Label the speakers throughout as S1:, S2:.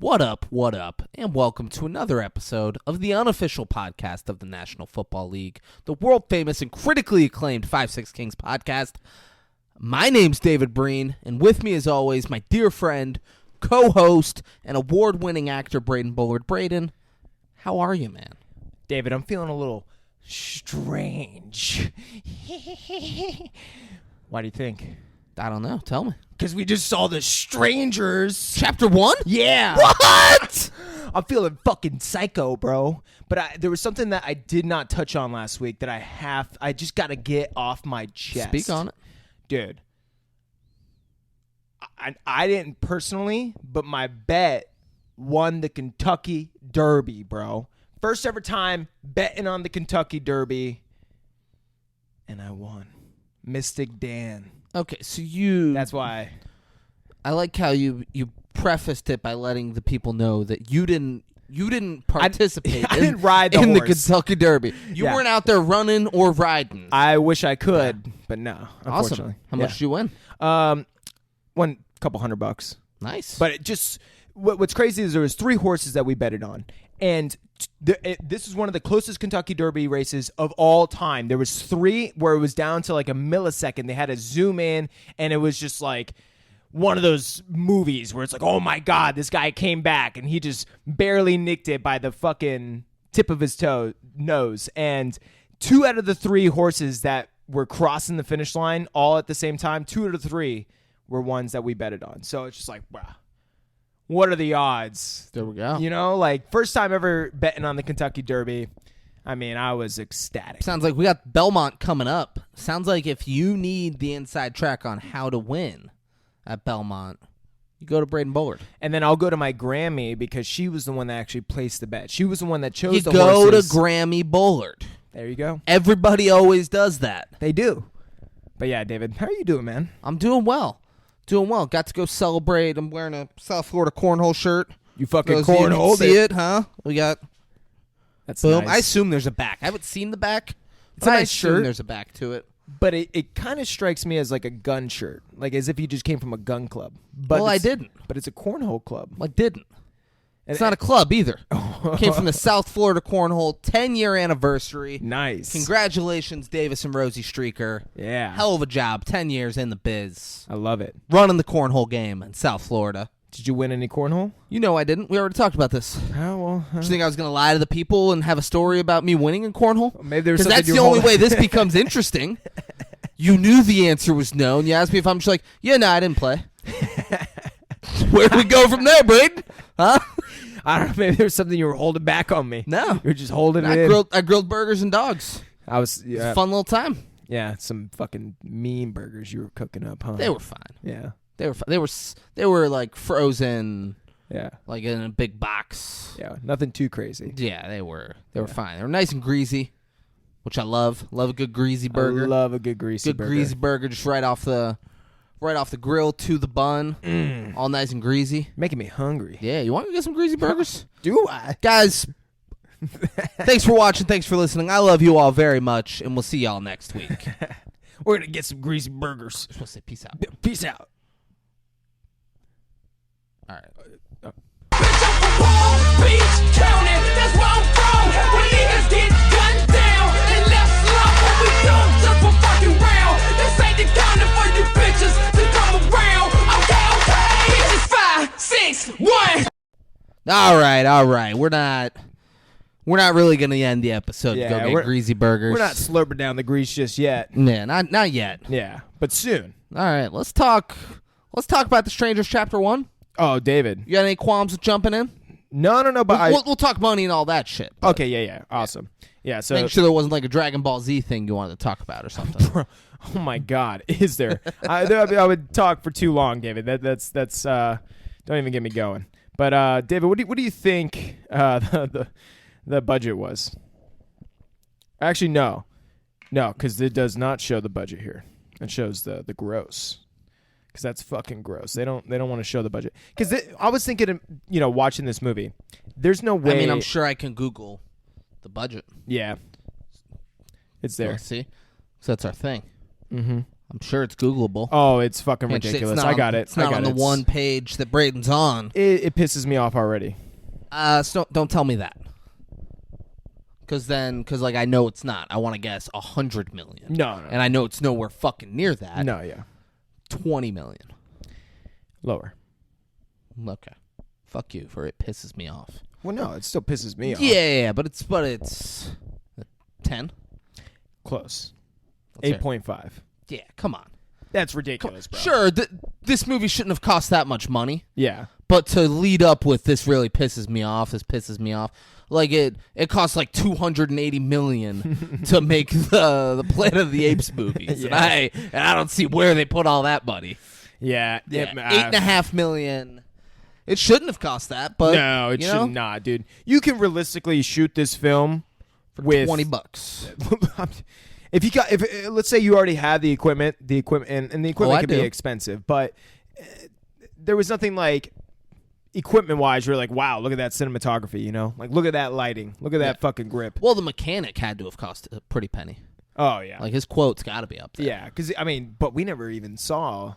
S1: What up, and welcome to another episode of the unofficial podcast of the National Football League, the world-famous and critically acclaimed 5-6 Kings podcast. My name's David Breen, and with me as always, my dear friend, co-host, and award-winning actor Braden Bullard. Braden, how are you, man?
S2: David, I'm feeling a little strange. Why do you think?
S1: I don't know. Tell me.
S2: Because we just saw The Strangers.
S1: Chapter 1?
S2: Yeah.
S1: What?
S2: I'm feeling fucking psycho, bro. But there was something that I did not touch on last week that I just got to get off my chest.
S1: Speak on it.
S2: Dude. I didn't personally, but my bet won the Kentucky Derby, bro. First ever time betting on the Kentucky Derby. And I won. Mystic Dan.
S1: Okay, so you...
S2: That's why.
S1: I like how you prefaced it by letting the people know that you didn't participate
S2: I didn't ride the
S1: in the
S2: horse.
S1: Kentucky Derby. You weren't out there running or riding.
S2: I wish I could, but no, unfortunately.
S1: Awesome. How much did you win?
S2: Won a couple $100.
S1: Nice.
S2: But it just what's crazy is there was 3 horses that we betted on, and this is one of the closest Kentucky Derby races of all time. There was 3 where it was down to like a millisecond. They had to zoom in, and it was just like one of those movies where it's like, oh my God, this guy came back, and he just barely nicked it by the fucking tip of his nose. And 2 out of the 3 horses that were crossing the finish line all at the same time, 2 out of the 3 were ones that we betted on. So it's just like, wow. What are the odds?
S1: There we go.
S2: You know, like first time ever betting on the Kentucky Derby. I mean, I was ecstatic.
S1: Sounds like we got Belmont coming up. Sounds like if you need the inside track on how to win at Belmont, you go to Braden Bullard.
S2: And then I'll go to my Grammy because she was the one that actually placed the bet. She was the one that chose
S1: You
S2: the
S1: go
S2: horses.
S1: to Grammy Bullard.
S2: There you go.
S1: Everybody always does that.
S2: They do. But yeah, David, how are you doing, man?
S1: I'm doing well. Got to go celebrate. I'm wearing a South Florida cornhole shirt.
S2: You fucking
S1: Those of you who
S2: cornhole
S1: see it, huh? We got...
S2: That's
S1: Boom.
S2: nice.
S1: I assume there's a back. I haven't seen the back.
S2: It's a
S1: I
S2: nice
S1: assume
S2: shirt.
S1: there's a back to it.
S2: But it kind of strikes me as like a gun shirt, like as if you just came from a gun club. But
S1: Well, I
S2: it's-
S1: didn't.
S2: But it's a cornhole club.
S1: I didn't. It's not a club either. Came from the South Florida Cornhole 10-year anniversary.
S2: Nice.
S1: Congratulations, Davis and Rosie Streaker.
S2: Yeah.
S1: Hell of a job. 10 years in the biz.
S2: I love it.
S1: Running the cornhole game in South Florida.
S2: Did you win any cornhole?
S1: You know I didn't. We already talked about this.
S2: Oh, well.
S1: Do you think I was going to lie to the people and have a story about me winning in cornhole?
S2: Maybe there's
S1: Because
S2: something
S1: that's
S2: you
S1: the
S2: were
S1: only
S2: holding-
S1: way this becomes interesting. You knew the answer was no, and you asked me if I'm just like, yeah, no, I didn't play. Where do we go from there, Braden? Huh?
S2: I don't know. Maybe there's something you were holding back on me.
S1: No.
S2: You're just holding it in.
S1: I grilled burgers and dogs.
S2: I was,
S1: It was
S2: yeah.
S1: a fun little time.
S2: Yeah, some fucking mean burgers you were cooking up, huh?
S1: They were fine.
S2: Yeah.
S1: They were fine. They were like frozen,
S2: Yeah.
S1: like in a big box.
S2: Yeah. Nothing too crazy.
S1: Yeah, they were fine. They were nice and greasy, which I love. Love a good greasy burger.
S2: I love a good greasy burger.
S1: greasy burger, just right off the grill to the bun, all nice and greasy.
S2: Making me hungry.
S1: Yeah, you want to get some greasy burgers?
S2: Do I?
S1: Guys, thanks for watching. Thanks for listening. I love you all very much, and we'll see y'all next week.
S2: We're going to get some greasy burgers.
S1: I'm supposed to say peace out.
S2: Peace out.
S1: All right.
S3: Beach County, that's where I'm from. When niggas get gunned down and left slump, when we don't just for fucking round. This ain't the county for you bitches to come around. Okay. This is 5, 6, 1.
S1: All right. We're not really gonna end the episode to
S2: Yeah,
S1: go get greasy burgers.
S2: We're not slurping down the grease just yet.
S1: Yeah, not yet.
S2: Yeah, but soon.
S1: All right, let's talk about The Strangers Chapter 1.
S2: Oh, David.
S1: You got any qualms with jumping in?
S2: No, but
S1: We'll talk money and all that shit. but
S2: Okay, yeah. Awesome. Yeah, so...
S1: Make sure there wasn't like a Dragon Ball Z thing you wanted to talk about or something.
S2: Oh my God, is there? I would talk for too long, David. That's don't even get me going. But David, what do you think the budget was? Actually, no, because it does not show the budget here. It shows the gross. Because that's fucking gross. They don't want to show the budget. Because I was thinking, watching this movie, there's no way.
S1: I mean, I'm sure I can Google the budget.
S2: Yeah, it's there.
S1: Let's see. So that's our thing.
S2: Mm-hmm.
S1: I'm sure it's Googleable.
S2: Oh, it's fucking
S1: Can't say it's
S2: ridiculous.
S1: not
S2: I got it.
S1: It's not on the one page that Braden's on.
S2: It pisses me off already.
S1: So don't tell me that. Because like I know it's not. I want to guess 100 million.
S2: No.
S1: And I know it's nowhere fucking near that.
S2: No, yeah.
S1: 20 million.
S2: Lower.
S1: Okay. Fuck you for it pisses me off.
S2: Well, no, it still pisses me off.
S1: Yeah, but it's 10.
S2: Close.
S1: Let's hear
S2: 8.5.
S1: Yeah, come on.
S2: That's ridiculous, bro.
S1: Sure, this movie shouldn't have cost that much money.
S2: Yeah.
S1: But to lead up with this really pisses me off. This pisses me off. Like it costs like $280 million to make the Planet of the Apes movies,
S2: Yeah.
S1: and I don't see where they put all that money.
S2: Yeah.
S1: $8.5 million. It shouldn't have cost that, but
S2: no, it should not, dude. You can realistically shoot this film
S1: for
S2: with
S1: $20.
S2: if let's say you already have the equipment, and the equipment can be
S1: do.
S2: expensive, but there was nothing like equipment-wise, you're like, wow, look at that cinematography, you know? Like, look at that lighting. Look at that fucking grip.
S1: Well, the mechanic had to have cost a pretty penny.
S2: Oh, yeah.
S1: Like, his quote's got to be up there.
S2: Yeah, because, I mean, but we never even saw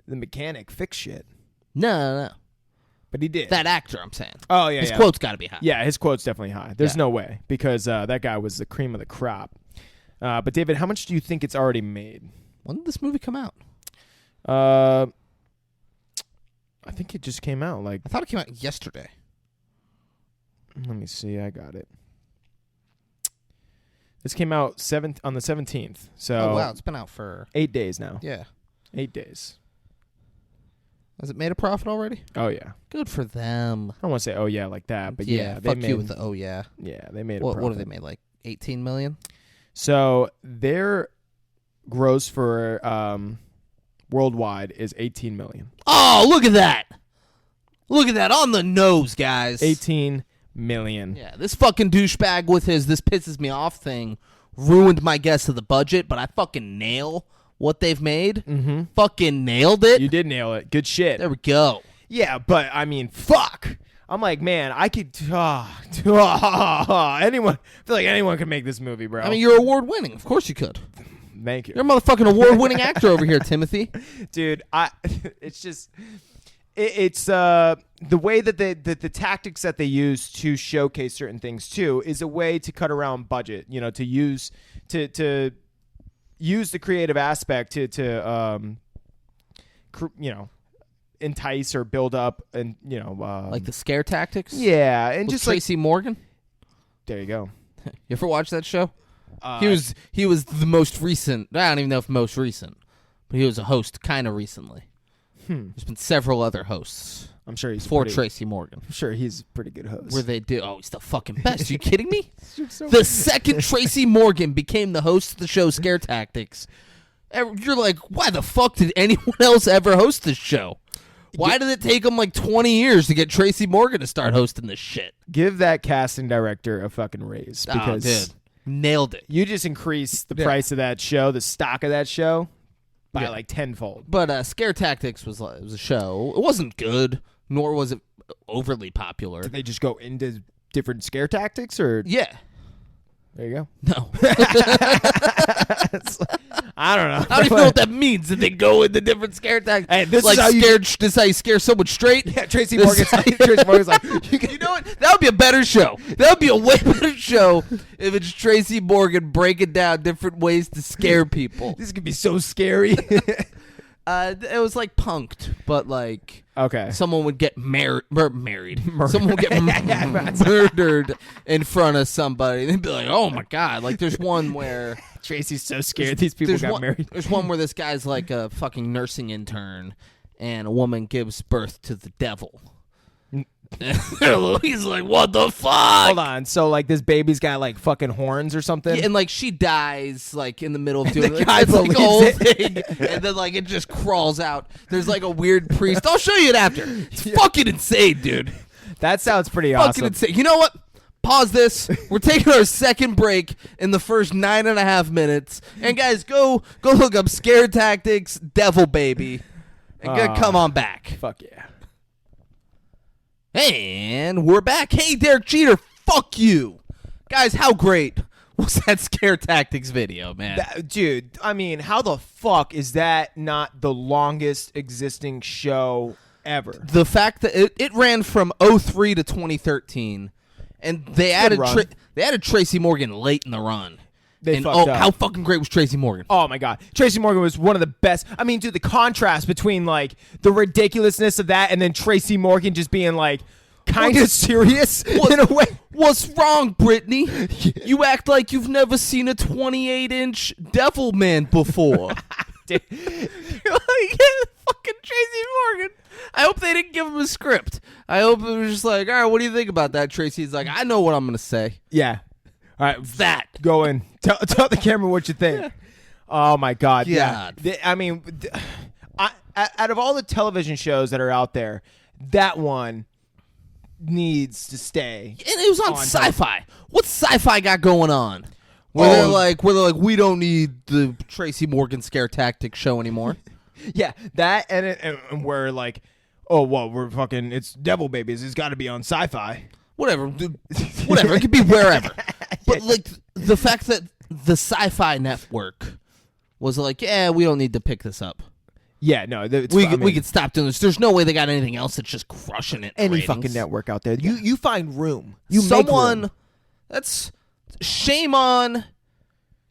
S2: the mechanic fix shit.
S1: No.
S2: But he did.
S1: That actor, I'm saying.
S2: Oh, yeah,
S1: His quote's got to be high.
S2: Yeah, his quote's definitely high. There's no way, because that guy was the cream of the crop. But, David, how much do you think it's already made?
S1: When did this movie come out?
S2: I think it just came out. Like,
S1: I thought it came out yesterday.
S2: let me see. I got it. This came out on the 17th. So
S1: Oh, wow. It's been out for...
S2: 8 days now.
S1: Yeah.
S2: 8 days.
S1: Has it made a profit already?
S2: Oh, yeah.
S1: Good for them.
S2: I don't want to say, oh, yeah, like that. But, yeah, they
S1: fuck
S2: made,
S1: you with the oh, yeah.
S2: Yeah, they made a
S1: What
S2: profit.
S1: have they made, like 18 million?
S2: So their gross for worldwide is 18 million.
S1: Oh, look at that. Look at that. On the nose, guys.
S2: 18 million.
S1: Yeah, this fucking douchebag with his this pisses me off thing ruined my guess of the budget, but I fucking nail what they've made.
S2: Mm-hmm.
S1: Fucking nailed it.
S2: You did nail it. Good shit.
S1: There we go.
S2: Yeah, but I mean, fuck. I'm like, man, I could. Anyone. I feel like anyone could make this movie, bro.
S1: I mean, you're award winning. Of course you could.
S2: Thank you.
S1: You're a motherfucking award winning actor over here, Timothy.
S2: Dude, it's just. It's the way that the tactics that they use to showcase certain things too is a way to cut around budget. You know, to use the creative aspect to entice or build up and
S1: Like the scare tactics.
S2: yeah, and
S1: With
S2: just
S1: Tracy Morgan.
S2: there you go.
S1: You ever watch that show? He was the most recent. I don't even know if most recent, but he was a host kind of recently. There's been several other hosts.
S2: I'm sure he's
S1: for Tracy Morgan.
S2: I'm sure he's a pretty good host.
S1: Where they do. Oh, he's the fucking best. Are you kidding me? The second Tracy Morgan became the host of the show Scare Tactics, you're like, why the fuck did anyone else ever host this show? Why did it take him like 20 years to get Tracy Morgan to start hosting this shit?
S2: Give that casting director a fucking raise because
S1: dude, nailed it.
S2: You just increased the price of that show, the stock of that show, by like tenfold.
S1: But Scare Tactics was a show. It wasn't good, nor was it overly popular.
S2: Did they just go into different scare tactics, or
S1: yeah?
S2: There you go.
S1: No.
S2: I don't know.
S1: I don't even know what that means. That they go into different scare tactics.
S2: Hey, this
S1: like
S2: is how
S1: this is how you scare someone straight.
S2: Yeah, Tracy Morgan's like, you
S1: know what? That would be a better show. That would be a way better show if it's Tracy Morgan breaking down different ways to scare people.
S2: This could be so scary.
S1: It was like punked, but like someone would get married. Someone would get murdered in front of somebody. They'd be like, "Oh my god!" Like there's one where
S2: Tracy's so scared these people got married.
S1: There's one where this guy's like a fucking nursing intern, and a woman gives birth to the devil. He's like, what the fuck?
S2: Hold on. So, like, this baby's got, like, fucking horns or something?
S1: Yeah, and, like, she dies, like, in the middle of doing
S2: it. It's
S1: like a whole thing. And then, like, it just crawls out. There's, like, a weird priest. I'll show you it after. It's fucking insane, dude.
S2: That sounds pretty
S1: fucking
S2: awesome.
S1: Insane. You know what? Pause this. We're taking our second break in the first 9.5 minutes. And, guys, go look up Scare Tactics Devil Baby. And come on back.
S2: Fuck yeah.
S1: And we're back. Hey, Derek Jeter, fuck you. Guys, how great was that Scare Tactics video, man.
S2: Dude, I mean, how the fuck is that not the longest existing show ever?
S1: The fact that it ran from 2003 to 2013, and they added Tracy Morgan late in the run.
S2: They fucked up.
S1: How fucking great was Tracy Morgan?
S2: Oh my god, Tracy Morgan was one of the best. I mean, dude, the contrast between like the ridiculousness of that and then Tracy Morgan just being like kind of serious in a way.
S1: What's wrong, Brittany? You act like you've never seen a 28-inch Devil Man before.
S2: Dude.
S1: Fucking Tracy Morgan. I hope they didn't give him a script. I hope it was just like, all right, what do you think about that, Tracy? He's like, I know what I'm going to say.
S2: Yeah. All right,
S1: that.
S2: Go in. Tell the camera what you think. Oh my god.
S1: God.
S2: Yeah. I mean, out of all the television shows that are out there, that one needs to stay.
S1: And it was on Sci-Fi. What's Sci-Fi got going on? Where they're like, we don't need the Tracy Morgan Scare Tactics show anymore.
S2: Yeah, that and we're like, oh well, we're fucking. It's Devil Babies. It's got to be on Sci-Fi.
S1: Whatever, dude, whatever. It could be wherever. But like the fact that the Sci-Fi Network was like, yeah, we don't need to pick this up.
S2: Yeah, no,
S1: we could stop doing this. There's no way they got anything else that's just crushing it.
S2: Any
S1: ratings.
S2: fucking network out there, you find room.
S1: Make
S2: room.
S1: That's shame on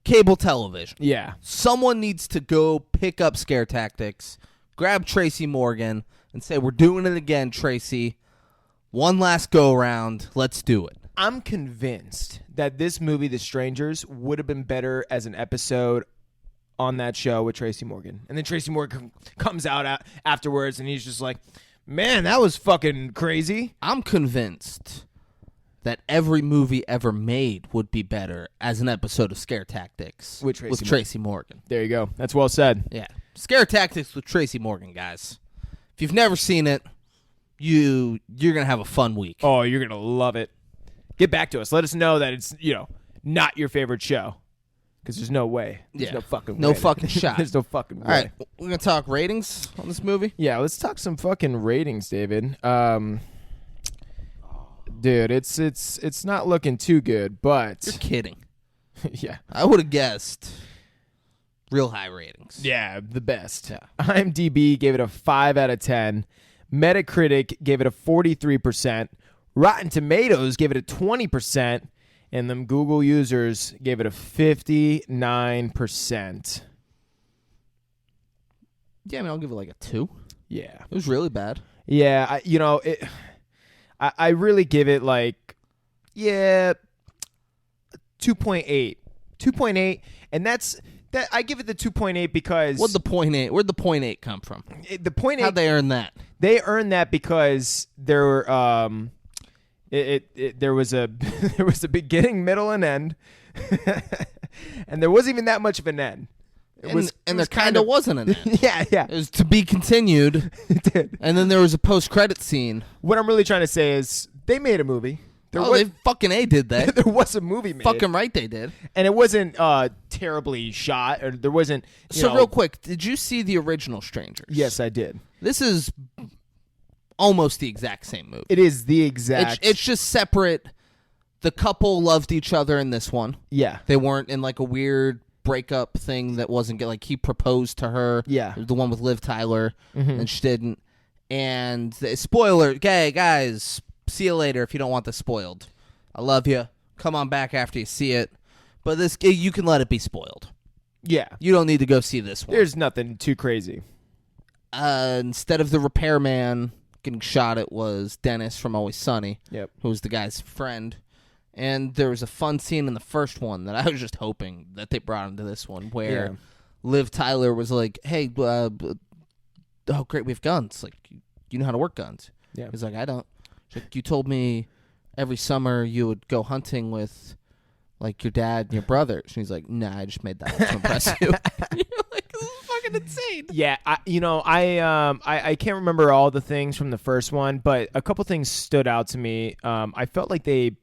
S1: cable television.
S2: Yeah,
S1: someone needs to go pick up Scare Tactics, grab Tracy Morgan, and say, we're doing it again, Tracy. One last go around. Let's do it.
S2: I'm convinced that this movie, The Strangers, would have been better as an episode on that show with Tracy Morgan. And then Tracy Morgan comes out afterwards and he's just like, man, that was fucking crazy.
S1: I'm convinced that every movie ever made would be better as an episode of Scare Tactics
S2: with
S1: Tracy Morgan.
S2: There you go. That's well said.
S1: Yeah. Scare Tactics with Tracy Morgan, guys. If you've never seen it, you're going to have a fun week.
S2: Oh, you're going to love it. Get back to us. Let us know that it's, not your favorite show. Because there's no way. There's no fucking way.
S1: No fucking shot.
S2: There's no fucking way.
S1: All right. We're going to talk ratings on this movie?
S2: Yeah, let's talk some fucking ratings, David. Dude, it's not looking too good, but...
S1: You're kidding.
S2: Yeah.
S1: I would have guessed real high ratings.
S2: Yeah, the best.
S1: Yeah.
S2: IMDb gave it a 5 out of 10. Metacritic gave it a 43%. Rotten Tomatoes gave it a 20%. And them Google users gave it a 59%.
S1: Yeah, I mean, I'll give it like a 2.
S2: Yeah.
S1: It was really bad.
S2: Yeah, I really give it like, 2.8. 2.8, and that I give it the 2.8 because...
S1: Where'd the 0.8 come from?
S2: The 0.8...
S1: How'd they earn that?
S2: They earned that because there were... there was a there was a beginning, middle, and end, and there wasn't even that much of an end.
S1: There kind of wasn't an end.
S2: Yeah.
S1: It was to be continued.
S2: It did.
S1: And then there was a post-credit scene.
S2: What I'm really trying to say is they made a movie.
S1: They fucking did that.
S2: There was a movie made.
S1: Fucking right they did.
S2: And it wasn't terribly shot, or there wasn't.
S1: Real quick, did you see the original Strangers?
S2: Yes, I did.
S1: This is almost the exact same movie.
S2: It is the exact.
S1: It's just separate. The couple loved each other in this one.
S2: Yeah.
S1: They weren't in like a weird breakup thing that wasn't good. Like he proposed to her.
S2: Yeah.
S1: The one with Liv Tyler, and she didn't. And spoiler, okay, guys, see you later if you don't want this spoiled. I love you. Come on back after you see it. But this, you can let it be spoiled.
S2: Yeah.
S1: You don't need to go see this one.
S2: There's nothing too crazy.
S1: Instead of the repairman getting shot, it was Dennis from Always Sunny.
S2: Yep.
S1: Who was the guy's friend. And there was a fun scene in the first one that I was just hoping that they brought into this one where Liv Tyler was like, hey, oh, great, we have guns. Like, you know how to work guns.
S2: Yeah.
S1: He's like, I don't. She's like, you told me every summer you would go hunting with, like, your dad and your brothers. And he's like, nah, I just made that to impress you. You're like, this is fucking insane.
S2: Yeah, I can't remember all the things from the first one, but a couple things stood out to me. I felt like they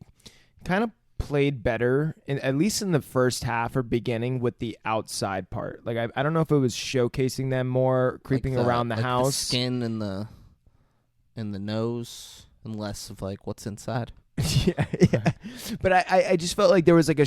S2: kind of played better, at least in the first half or beginning, with the outside part. Like, I don't know if it was showcasing them more, creeping
S1: like
S2: around the house.
S1: The skin and the nose, and less of, like, what's inside.
S2: yeah. But I just felt like there was, like,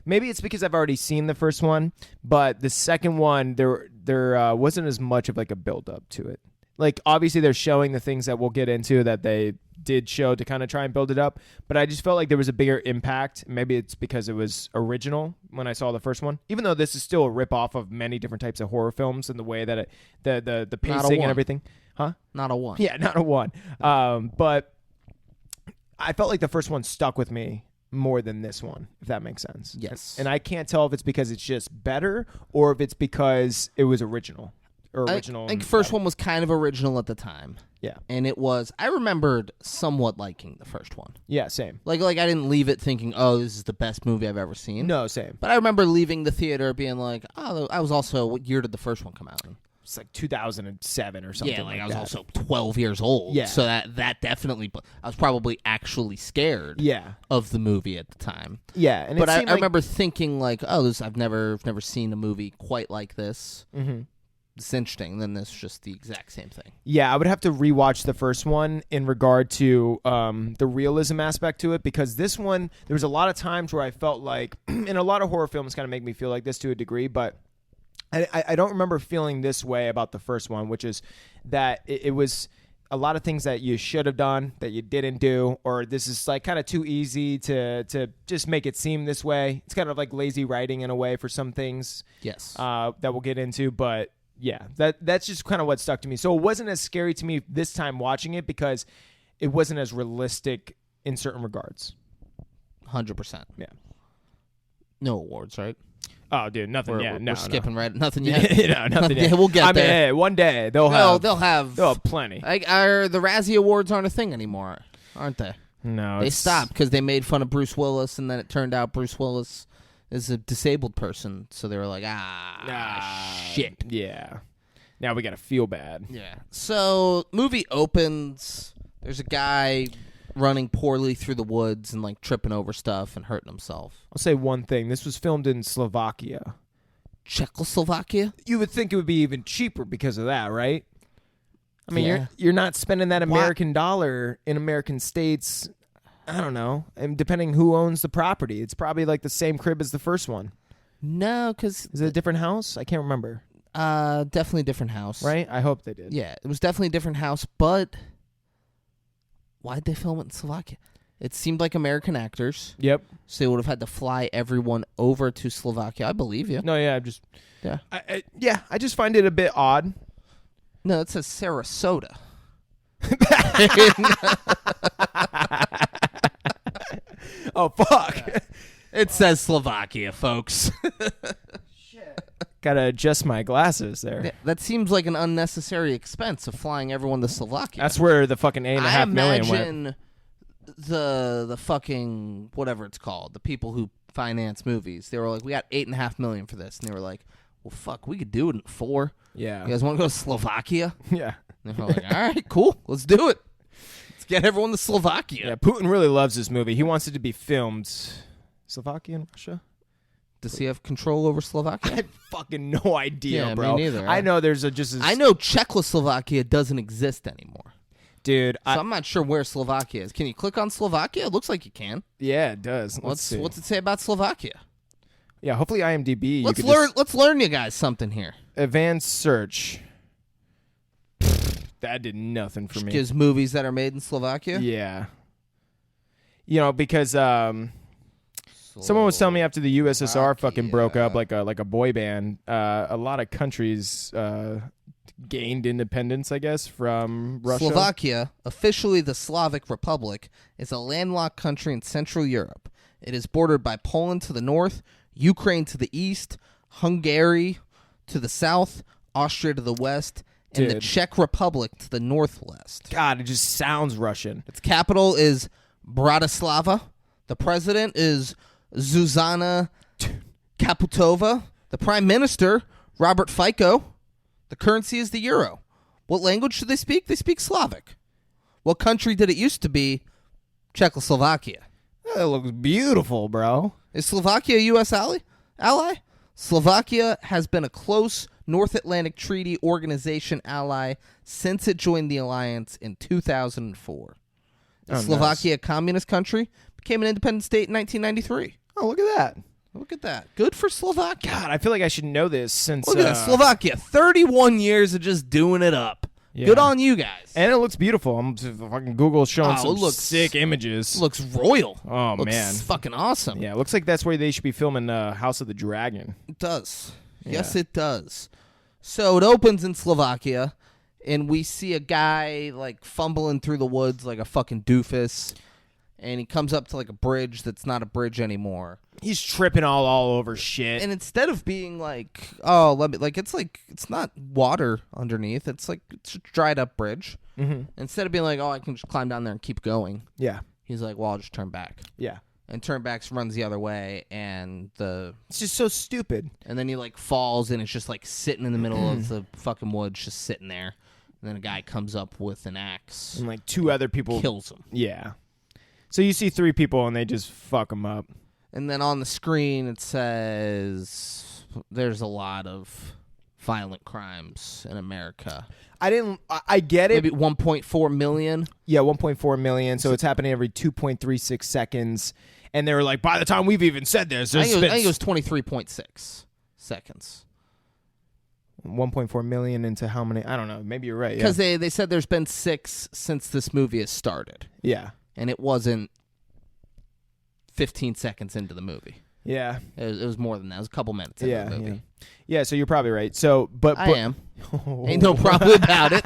S2: maybe it's because I've already seen the first one, but the second one there wasn't as much of like a build up to it. Like obviously they're showing the things that we'll get into that they did show to kind of try and build it up, but I just felt like there was a bigger impact. Maybe it's because it was original when I saw the first one, even though this is still a rip off of many different types of horror films and the way that the pacing and everything. Huh?
S1: Not a 1.
S2: Yeah, not a 1. But I felt like the first one stuck with me more than this one, if that makes sense.
S1: Yes.
S2: And I can't tell if it's because it's just better or if it's because it was original.
S1: I think first one was kind of original at the time.
S2: Yeah.
S1: And it was, I remembered somewhat liking the first one.
S2: Yeah, same.
S1: Like I didn't leave it thinking, oh, this is the best movie I've ever seen.
S2: No, same.
S1: But I remember leaving the theater being like, oh, I was also, what year did the first one come out in?
S2: It's like 2007 or something.
S1: Yeah, like I was
S2: that.
S1: also 12 years old.
S2: Yeah.
S1: So that definitely, I was probably actually scared of the movie at the time.
S2: Yeah. And
S1: but I remember thinking like, oh, I've never seen a movie quite like this.
S2: Mm-hmm.
S1: It's interesting. Then this is just the exact same thing.
S2: Yeah, I would have to rewatch the first one in regard to the realism aspect to it, because this one, there was a lot of times where I felt like, and a lot of horror films kind of make me feel like this to a degree, but I don't remember feeling this way about the first one, which is that it was a lot of things that you should have done that you didn't do, or this is like kind of too easy to just make it seem this way. It's kind of like lazy writing in a way for some things.
S1: Yes.
S2: That we'll get into, but yeah, that's just kind of what stuck to me. So it wasn't as scary to me this time watching it because it wasn't as realistic in certain regards.
S1: 100%.
S2: Yeah.
S1: No awards, right?
S2: Oh, dude, nothing yet.
S1: We're skipping right. Nothing yet.
S2: No, nothing yet.
S1: We'll get there.
S2: Hey, one day they'll have plenty.
S1: The Razzie Awards aren't a thing anymore, aren't they?
S2: No,
S1: they stopped because they made fun of Bruce Willis, and then it turned out Bruce Willis is a disabled person, so they were like, shit.
S2: Yeah. Now we gotta feel bad.
S1: Yeah. So movie opens. There's a guy running poorly through the woods and like tripping over stuff and hurting himself.
S2: I'll say one thing. This was filmed in Slovakia.
S1: Czechoslovakia?
S2: You would think it would be even cheaper because of that, right? I mean,
S1: Yeah.
S2: you're not spending that American dollar in American states. I don't know. And depending who owns the property, it's probably like the same crib as the first one.
S1: No, because
S2: Is it a different house? I can't remember.
S1: definitely a different house.
S2: Right? I hope they did.
S1: Yeah, it was definitely a different house, but why'd they film it in Slovakia? It seemed like American actors,
S2: Yep.
S1: so they would have had to fly everyone over to Slovakia. I believe you.
S2: No, yeah, just
S1: Yeah.
S2: I just find it a bit odd.
S1: No, it says Sarasota.
S2: Oh, fuck.
S1: It says Slovakia, folks.
S2: Gotta adjust my glasses there.
S1: Yeah, that seems like an unnecessary expense of flying everyone to Slovakia.
S2: That's where the fucking $8.5 million went.
S1: I imagine the fucking whatever it's called, the people who finance movies. They were like, we got $8.5 million for this, and they were like, well, fuck, we could do it in 4.
S2: Yeah.
S1: You guys want to go to Slovakia?
S2: Yeah.
S1: And they're like, all right, cool, let's do it. Let's get everyone to Slovakia.
S2: Yeah, Putin really loves this movie. He wants it to be filmed. Slovakia and Russia?
S1: Does he have control over Slovakia?
S2: I have fucking no idea,
S1: Yeah,
S2: bro.
S1: me neither.
S2: I know there's
S1: I know Czechoslovakia doesn't exist anymore.
S2: Dude,
S1: So I'm not sure where Slovakia is. Can you click on Slovakia? It looks like you can.
S2: yeah, it does.
S1: What's it say about Slovakia?
S2: Yeah, hopefully IMDb.
S1: Let's
S2: you could
S1: learn.
S2: just
S1: Let's learn you guys something here.
S2: advanced search. That did nothing for me.
S1: Gives movies that are made in Slovakia.
S2: Yeah. You know, because someone was telling me after the USSR fucking broke up like a boy band, a lot of countries gained independence, I guess, from Russia.
S1: Slovakia, officially the Slavic Republic, is a landlocked country in Central Europe. It is bordered by Poland to the north, Ukraine to the east, Hungary to the south, Austria to the west, and the
S2: Dude.
S1: Czech Republic to the northwest.
S2: God, it just sounds Russian.
S1: Its capital is Bratislava. The president is Zuzana Kaputova. The prime minister, Robert Fico. The currency is the euro. What language do they speak? They speak Slavic. What country did it used to be? Czechoslovakia.
S2: That looks beautiful, bro.
S1: Is Slovakia a U.S. ally? Slovakia has been a close North Atlantic Treaty Organization ally since it joined the alliance in 2004.
S2: Oh,
S1: Slovakia, a communist country, became an independent state in 1993.
S2: Oh, look at that.
S1: Look at that. Good for Slovakia.
S2: God, I feel like I should know this since.
S1: Look at that. Slovakia, 31 years of just doing it up.
S2: Yeah.
S1: Good on you guys.
S2: And it looks beautiful. I'm fucking Google showing some
S1: it looks
S2: sick images.
S1: Looks royal.
S2: Oh,
S1: looks
S2: man.
S1: fucking awesome.
S2: Yeah, it looks like that's where they should be filming House of the Dragon.
S1: It does.
S2: Yeah.
S1: Yes, it does. So it opens in Slovakia, and we see a guy like fumbling through the woods like a fucking doofus, and he comes up to like a bridge that's not a bridge anymore.
S2: He's tripping all over shit.
S1: And instead of being like, oh, let me, like, it's not water underneath. It's like it's a dried up bridge.
S2: Mm-hmm.
S1: Instead of being like, oh, I can just climb down there and keep going.
S2: Yeah.
S1: He's like, well, I'll just turn back.
S2: Yeah.
S1: And Turnbacks runs the other way, and
S2: it's just so stupid.
S1: And then he like falls, and it's just like sitting in the middle of the fucking woods, just sitting there. And then a guy comes up with an axe
S2: And like two other people
S1: kills him.
S2: Yeah. So you see three people, and they just fuck him up.
S1: And then on the screen it says there's a lot of violent crimes in America.
S2: I get it.
S1: Maybe 1.4 million.
S2: Yeah, 1.4 million. So it's happening every 2.36 seconds. And they were like, by the time we've even said this,
S1: I
S2: there's
S1: think it was 23.6 seconds.
S2: 1.4 million into how many? I don't know. Maybe you're right.
S1: Because they said there's been 6 since this movie has started.
S2: Yeah.
S1: And it wasn't 15 seconds into the movie.
S2: Yeah.
S1: It was more than that. It was a couple minutes into the movie.
S2: Yeah, so you're probably right. So, but
S1: I am. Ain't no problem about it.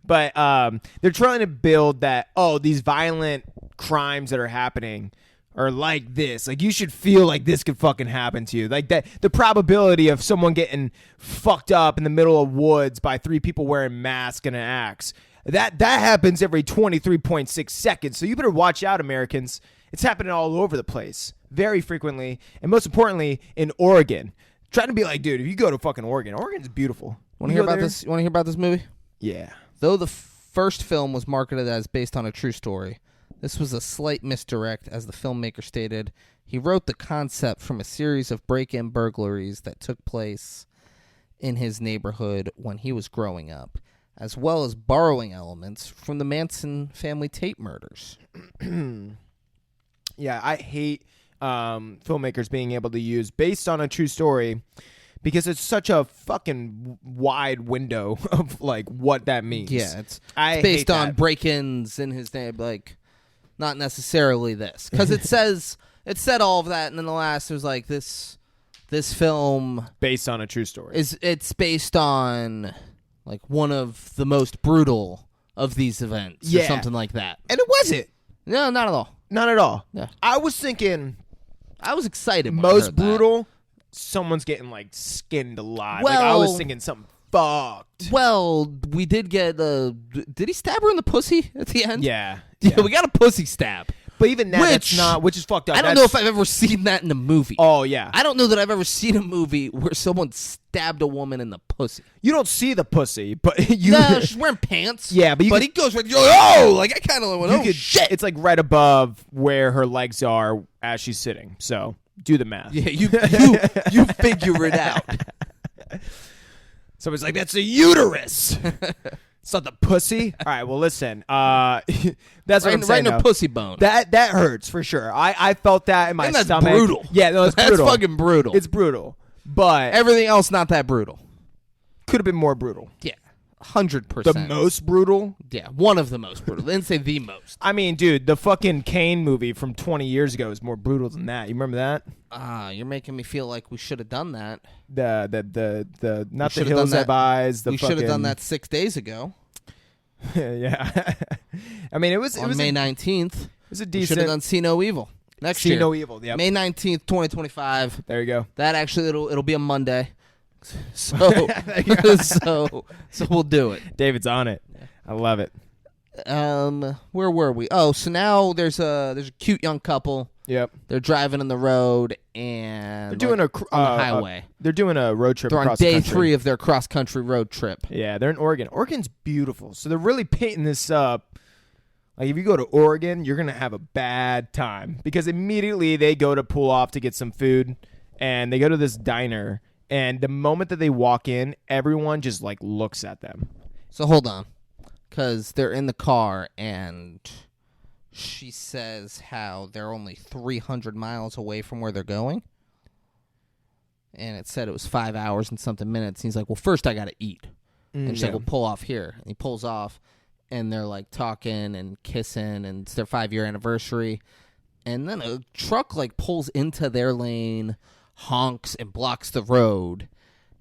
S2: But they're trying to build that, these violent crimes that are happening are like this. Like, you should feel like this could fucking happen to you. Like, that the probability of someone getting fucked up in the middle of woods by 3 people wearing masks and an axe, that happens every 23.6 seconds. So you better watch out, Americans. It's happening all over the place, very frequently, and most importantly, in Oregon. Trying to be like, dude, if you go to fucking Oregon's beautiful.
S1: Want to hear about this? You want to hear about this movie?
S2: Yeah.
S1: Though the first film was marketed as based on a true story, this was a slight misdirect, as the filmmaker stated. He wrote the concept from a series of break-in burglaries that took place in his neighborhood when he was growing up, as well as borrowing elements from the Manson family tape murders.
S2: Yeah, I hate filmmakers being able to use based on a true story because it's such a fucking wide window of like what that means.
S1: Yeah, it's based on break-ins in his name, like not necessarily this, because it said all of that, and then the last was like this film
S2: based on a true story.
S1: It's based on like one of the most brutal of these events, or something like that.
S2: And it wasn't.
S1: No, not at all.
S2: Not at all.
S1: Yeah.
S2: I was thinking
S1: I was excited. When
S2: most
S1: I heard
S2: brutal. Someone's getting like skinned alive.
S1: Well,
S2: like I was thinking something fucked.
S1: Well, we did get did he stab her in the pussy at the end?
S2: Yeah.
S1: Yeah, we got a pussy stab.
S2: But even that, which is fucked up.
S1: I don't know if I've ever seen that in a movie.
S2: Oh, yeah.
S1: I don't know that I've ever seen a movie where someone stabbed a woman in the pussy.
S2: You don't see the pussy, but you...
S1: No, she's wearing pants.
S2: Yeah, but
S1: he goes, like, oh! Like, I kind of went, oh, shit!
S2: It's like right above where her legs are as she's sitting. So, do the math.
S1: Yeah, you figure it out.
S2: Somebody's like, that's a uterus! It's not the pussy. All right, well, listen. That's what I'm saying.
S1: Right in a pussy bone.
S2: That hurts for sure. I felt that in my
S1: that's
S2: stomach.
S1: Brutal.
S2: Yeah, no, it's brutal.
S1: That's fucking brutal.
S2: It's brutal. But
S1: everything else not that brutal.
S2: Could have been more brutal.
S1: Yeah, 100%.
S2: The most brutal?
S1: Yeah, one of the most brutal. They didn't say the most.
S2: I mean, dude, the fucking Kane movie from 20 years ago is more brutal than that. You remember that?
S1: You're making me feel like we should have done that.
S2: The not the Hills Have Eyes.
S1: We should have done that 6 days ago.
S2: Yeah. I mean, it was
S1: May 19th. It
S2: was a decent.
S1: Should have done See No Evil next
S2: See
S1: year.
S2: No Evil. Yep.
S1: May 19th, 2025.
S2: There you go.
S1: That actually it'll be a Monday. So so we'll do it.
S2: David's on it. I love it.
S1: Where were we? Oh, so now there's a cute young couple.
S2: Yep.
S1: They're driving on the road and
S2: they're doing
S1: on the highway.
S2: They're doing a road trip.
S1: They're on
S2: across
S1: day
S2: the country.
S1: 3 of their cross country road trip.
S2: Yeah, they're in Oregon. Oregon's beautiful, so they're really painting this up. Like if you go to Oregon, you're gonna have a bad time because immediately they go to pull off to get some food, and they go to this diner, and the moment that they walk in, everyone just like looks at them.
S1: So hold on, because they're in the car and she says how they're only 300 miles away from where they're going. and it said it was 5 hours and something minutes. And he's like, well, first I got to eat. And she's like, well, pull off here. And he pulls off, and they're like talking and kissing, and it's their 5-year anniversary. And then a truck like pulls into their lane, honks, and blocks the road,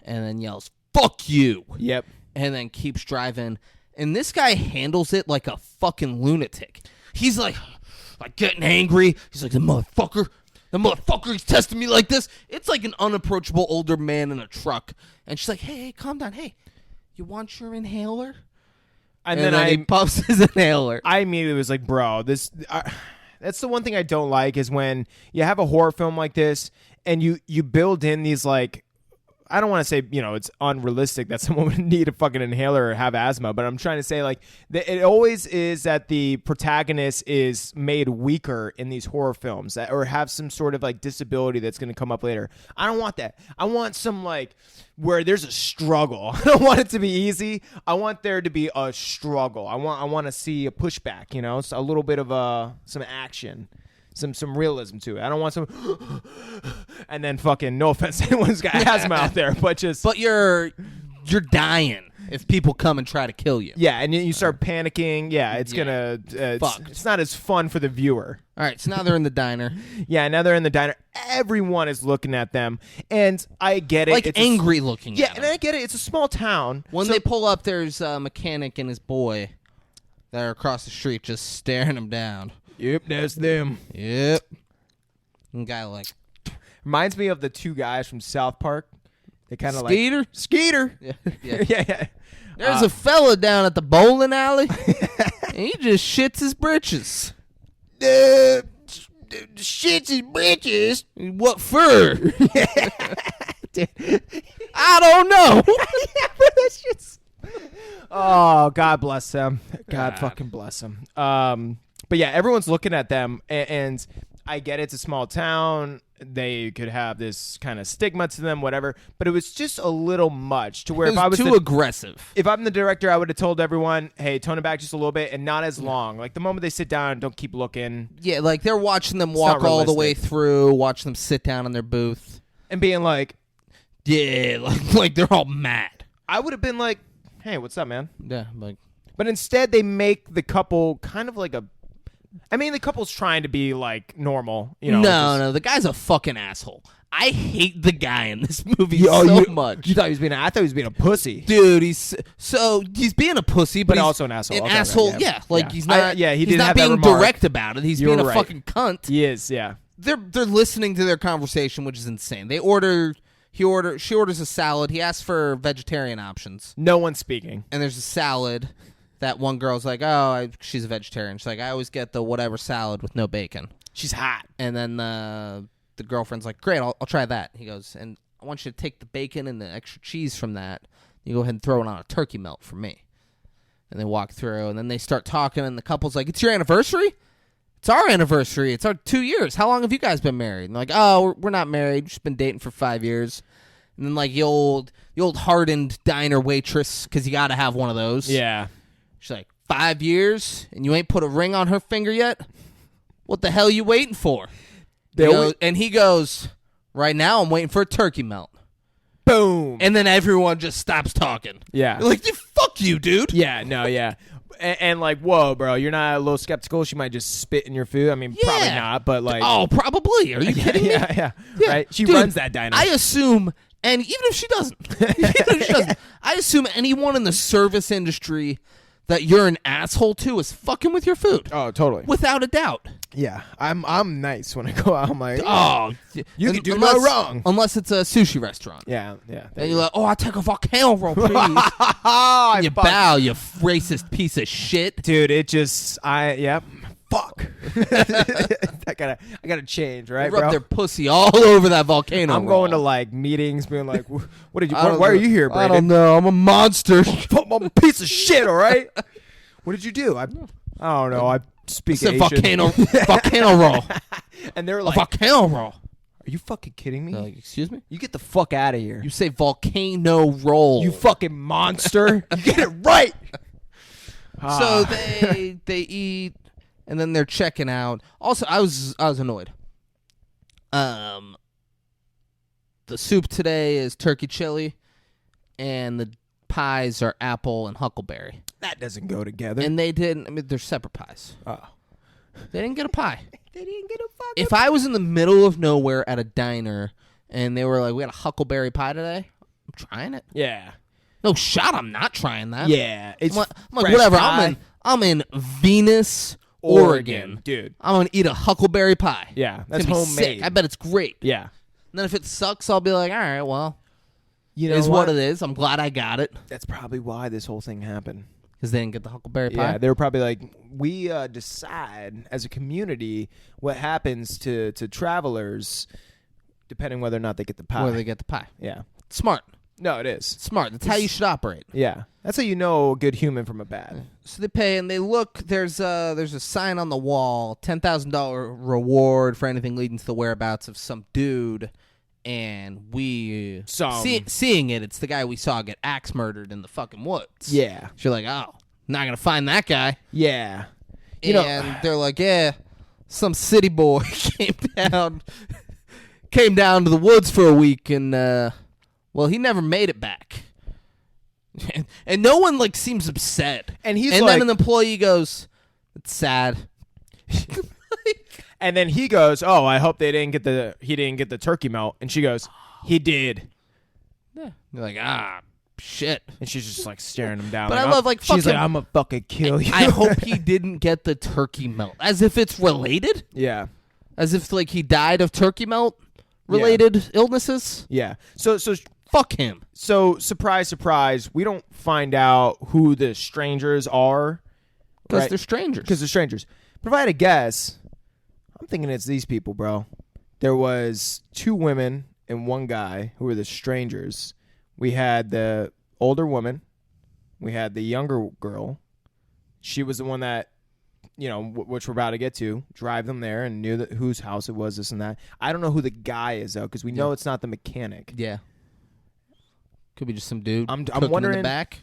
S1: and then yells, fuck you.
S2: Yep.
S1: And then keeps driving. And this guy handles it like a fucking lunatic. He's like getting angry. He's like, the motherfucker, he's testing me like this. It's like an unapproachable older man in a truck. And she's like, hey, calm down. Hey, you want your inhaler? And then he puffs his inhaler.
S2: I immediately was like, bro, this... that's the one thing I don't like is when you have a horror film like this and you build in these like... I don't want to say, it's unrealistic that someone would need a fucking inhaler or have asthma, but I'm trying to say, like, it always is that the protagonist is made weaker in these horror films or have some sort of, like, disability that's going to come up later. I don't want that. I want some, like, where there's a struggle. I don't want it to be easy. I want there to be a struggle. I want to see a pushback, so a little bit of some action. Some realism to it. I don't want some and then fucking, no offense to anyone who's got asthma out there, but
S1: you're dying if people come and try to kill you.
S2: Yeah, and you start panicking. Yeah, it's gonna it's not as fun for the viewer.
S1: All right, so now they're in the diner.
S2: Yeah, now they're in the diner. Everyone is looking at them, and I get it.
S1: Like, it's angry looking at them.
S2: Yeah, and I get it. It's a small town.
S1: When they pull up, there's a mechanic and his boy that are across the street just staring them down.
S2: Yep, that's them.
S1: Yep. And guy like
S2: reminds me of the two guys from South Park. They kind of
S1: Skeeter?
S2: like Skeeter.
S1: Yeah.
S2: yeah.
S1: There's a fella down at the bowling alley, and he just shits his britches.
S2: Shits his britches.
S1: What for? I don't know.
S2: That's just... Oh, God bless them. God fucking bless them. But yeah, everyone's looking at them, and I get it's a small town. They could have this kind of stigma to them, whatever. But it was just a little much to where
S1: it was
S2: if I was
S1: too aggressive.
S2: If I'm the director, I would have told everyone, "Hey, tone it back just a little bit and not as long." Like the moment they sit down, don't keep looking.
S1: Yeah, like they're watching them walk all the way through, watch them sit down in their booth,
S2: and being like,
S1: "Yeah," like they're all mad.
S2: I would have been like, "Hey, what's up, man?"
S1: Yeah, like.
S2: But instead, they make the couple kind of like a. I mean, the couple's trying to be like normal,
S1: No, the guy's a fucking asshole. I hate the guy in this movie much.
S2: You thought he was being? I thought he was being a pussy,
S1: dude. He's being a pussy, but
S2: he's also an asshole.
S1: An asshole,
S2: right,
S1: yeah. Like he's not.
S2: He's
S1: not being direct about it. He's being a fucking cunt.
S2: He is, yeah.
S1: They're listening to their conversation, which is insane. She orders a salad. He asks for vegetarian options.
S2: No one's speaking,
S1: and there's a salad. That one girl's like, oh, she's a vegetarian. She's like, I always get the whatever salad with no bacon.
S2: She's hot.
S1: And then the girlfriend's like, great, I'll try that. He goes, and I want you to take the bacon and the extra cheese from that. You go ahead and throw it on a turkey melt for me. And they walk through, and then they start talking, and the couple's like, it's your anniversary? It's our anniversary. It's our 2 years. How long have you guys been married? And they're like, oh, we're not married. We've just been dating for 5 years. And then like the old hardened diner waitress, because you got to have one of those.
S2: Yeah.
S1: She's like, 5 years, and you ain't put a ring on her finger yet? What the hell you waiting for? And he goes, right now I'm waiting for a turkey melt.
S2: Boom.
S1: And then everyone just stops talking.
S2: Yeah.
S1: They're like, fuck you, dude.
S2: Yeah, no, yeah. And like, whoa, bro, you're not a little skeptical? She might just spit in your food? I mean, probably not, but like...
S1: Oh, probably. Are you kidding me?
S2: Yeah. Right? She runs that diner.
S1: I assume... And even if she doesn't, I assume anyone in the service industry that you're an asshole to is fucking with your food.
S2: Oh, totally.
S1: Without a doubt.
S2: Yeah. I'm nice when I go out. I'm like,
S1: oh,
S2: you can do no wrong.
S1: Unless it's a sushi restaurant.
S2: Yeah.
S1: And you're like, oh, I'll take a volcano roll, please. You bow, you racist piece of shit.
S2: Dude, it just, fuck. I gotta change, right,
S1: they rub
S2: bro?
S1: their pussy all over that volcano.
S2: I'm going to like meetings, being like, "What did you? Why are you here, Brandon?"
S1: I don't know. I'm a monster.
S2: I'm a piece of shit. All right. What did you do? I don't know. I speak Asian.
S1: Volcano roll.
S2: And they're like,
S1: volcano roll.
S2: Are you fucking kidding me?
S1: Like, excuse me?
S2: You get the fuck out of here.
S1: You say volcano roll.
S2: You fucking monster. You get it right.
S1: So they eat. And then they're checking out. Also, I was annoyed. the soup today is turkey chili, and the pies are apple and huckleberry.
S2: That doesn't go together.
S1: And they didn't. I mean, they're separate pies.
S2: Oh.
S1: They didn't get a pie.
S2: They didn't get a fucking.
S1: If I was in the middle of nowhere at a diner and they were like, "We got a huckleberry pie today," I'm trying it.
S2: Yeah.
S1: No shot. I'm not trying that.
S2: Yeah. It's
S1: I'm like
S2: fresh
S1: whatever.
S2: pie.
S1: I'm in Venus, Oregon,
S2: dude.
S1: I'm gonna eat a huckleberry pie.
S2: Yeah,
S1: It's
S2: that's
S1: gonna be
S2: homemade.
S1: sick. I bet it's great.
S2: Yeah.
S1: And then if it sucks, I'll be like, all right, well,
S2: You
S1: it is what it is. I'm glad I got it
S2: That's probably why this whole thing happened.
S1: because they didn't get the huckleberry pie.
S2: Yeah, they were probably like, we decide as a community what happens to travelers, depending whether or not they get the pie.
S1: Where they get the pie.
S2: Yeah.
S1: Smart.
S2: No, it is.
S1: Smart. That's how you should operate.
S2: Yeah. That's how you know a good human from a bad.
S1: So they pay and they look. There's a sign on the wall: $10,000 reward for anything leading to the whereabouts of some dude. And we seeing it. It's the guy we saw get axe murdered in the fucking woods.
S2: Yeah.
S1: So you're like, oh, not gonna find that guy.
S2: Yeah.
S1: And they're like, yeah, some city boy came down to the woods for a week, and well, he never made it back. And no one like seems upset.
S2: And he's
S1: and
S2: like,
S1: then an employee goes, "It's sad."
S2: and then he goes, "Oh, I hope he didn't get the turkey melt." And she goes, "He did."
S1: Yeah. They're like, ah, shit.
S2: And she's just like staring him down.
S1: But I love like fucking.
S2: she's like, "I'm gonna fucking kill you."
S1: I hope he didn't get the turkey melt, as if it's related,
S2: Yeah.
S1: as if like he died of turkey melt related illnesses.
S2: Yeah. So
S1: Fuck him.
S2: So, surprise, surprise, we don't find out who the strangers are.
S1: Because they're strangers.
S2: Because they're strangers. But if I had to guess, I'm thinking it's these people, bro. There was 2 women and 1 guy who were the strangers. We had the older woman. We had the younger girl. She was the one that, which we're about to get to, drive them there and knew whose house it was, this and that. I don't know who the guy is, though, because we know it's not the mechanic.
S1: Yeah. Could be just some dude.
S2: I'm
S1: cooking
S2: wondering,
S1: in the back.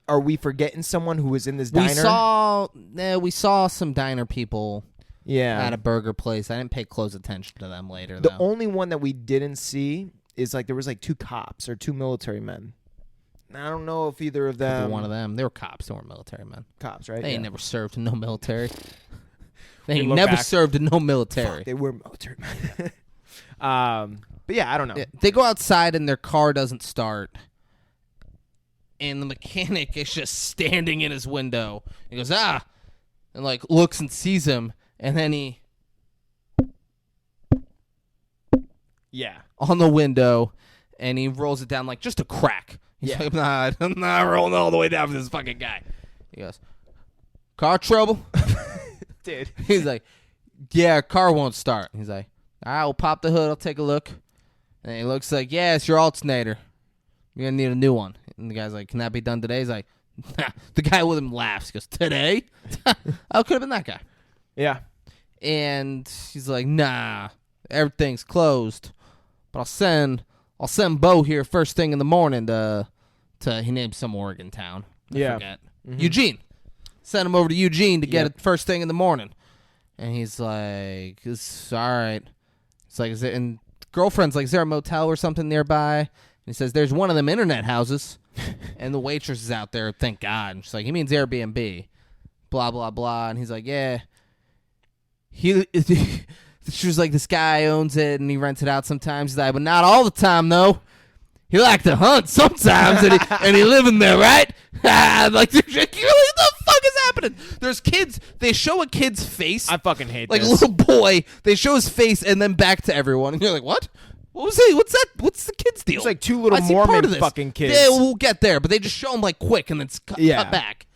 S2: Are we forgetting someone who was in this diner?
S1: We saw some diner people
S2: Yeah.
S1: at a burger place. I didn't pay close attention to them later,
S2: The
S1: though.
S2: only one that we didn't see is like there was like 2 cops or 2 military men. I don't know if either of them.
S1: One of them. They were cops. They weren't military men.
S2: Cops, right?
S1: They ain't never served in no military. They
S2: They
S1: ain't
S2: look
S1: never
S2: back.
S1: served in no military.
S2: Fuck, they were military men. But yeah, I don't know.
S1: Yeah, they go outside and their car doesn't start. And the mechanic is just standing in his window. He goes, and like looks and sees him. And then he, on the window, and he rolls it down like just a crack. He's like, I'm not rolling all the way down for this fucking guy. He goes, car trouble?
S2: Dude.
S1: He's like, yeah, car won't start. He's like, all right, we'll pop the hood. I'll take a look. And he looks like, yeah, it's your alternator. You're going to need a new one. And the guy's like, can that be done today? He's like, nah. The guy with him laughs. He goes, today? Oh, could have been that guy.
S2: Yeah.
S1: And he's like, nah, everything's closed. But I'll send Bo here first thing in the morning to he named some Oregon town. I forget. Mm-hmm. Eugene. Send him over to Eugene to get it first thing in the morning. And he's like, it's all right. It's like, is it? And girlfriend's like, is there a motel or something nearby? And he says, there's one of them internet houses. And the waitress is out there, thank God. And she's like, he means Airbnb. Blah, blah, blah. And he's like, yeah. She was like, this guy owns it and he rents it out sometimes. He's like, but not all the time, though. He like to hunt sometimes and he living there, right? Like, what the fuck is happening? There's kids. They show a kid's face.
S2: I fucking hate
S1: like
S2: this.
S1: Like a little boy. They show his face and then back to everyone. And you're like, what? What was it? What's that? What's the kid's deal?
S2: It's like 2 little
S1: I see part
S2: Mormon
S1: of this.
S2: fucking kids.
S1: Yeah, we'll get there. But they just show him like quick and then cut back.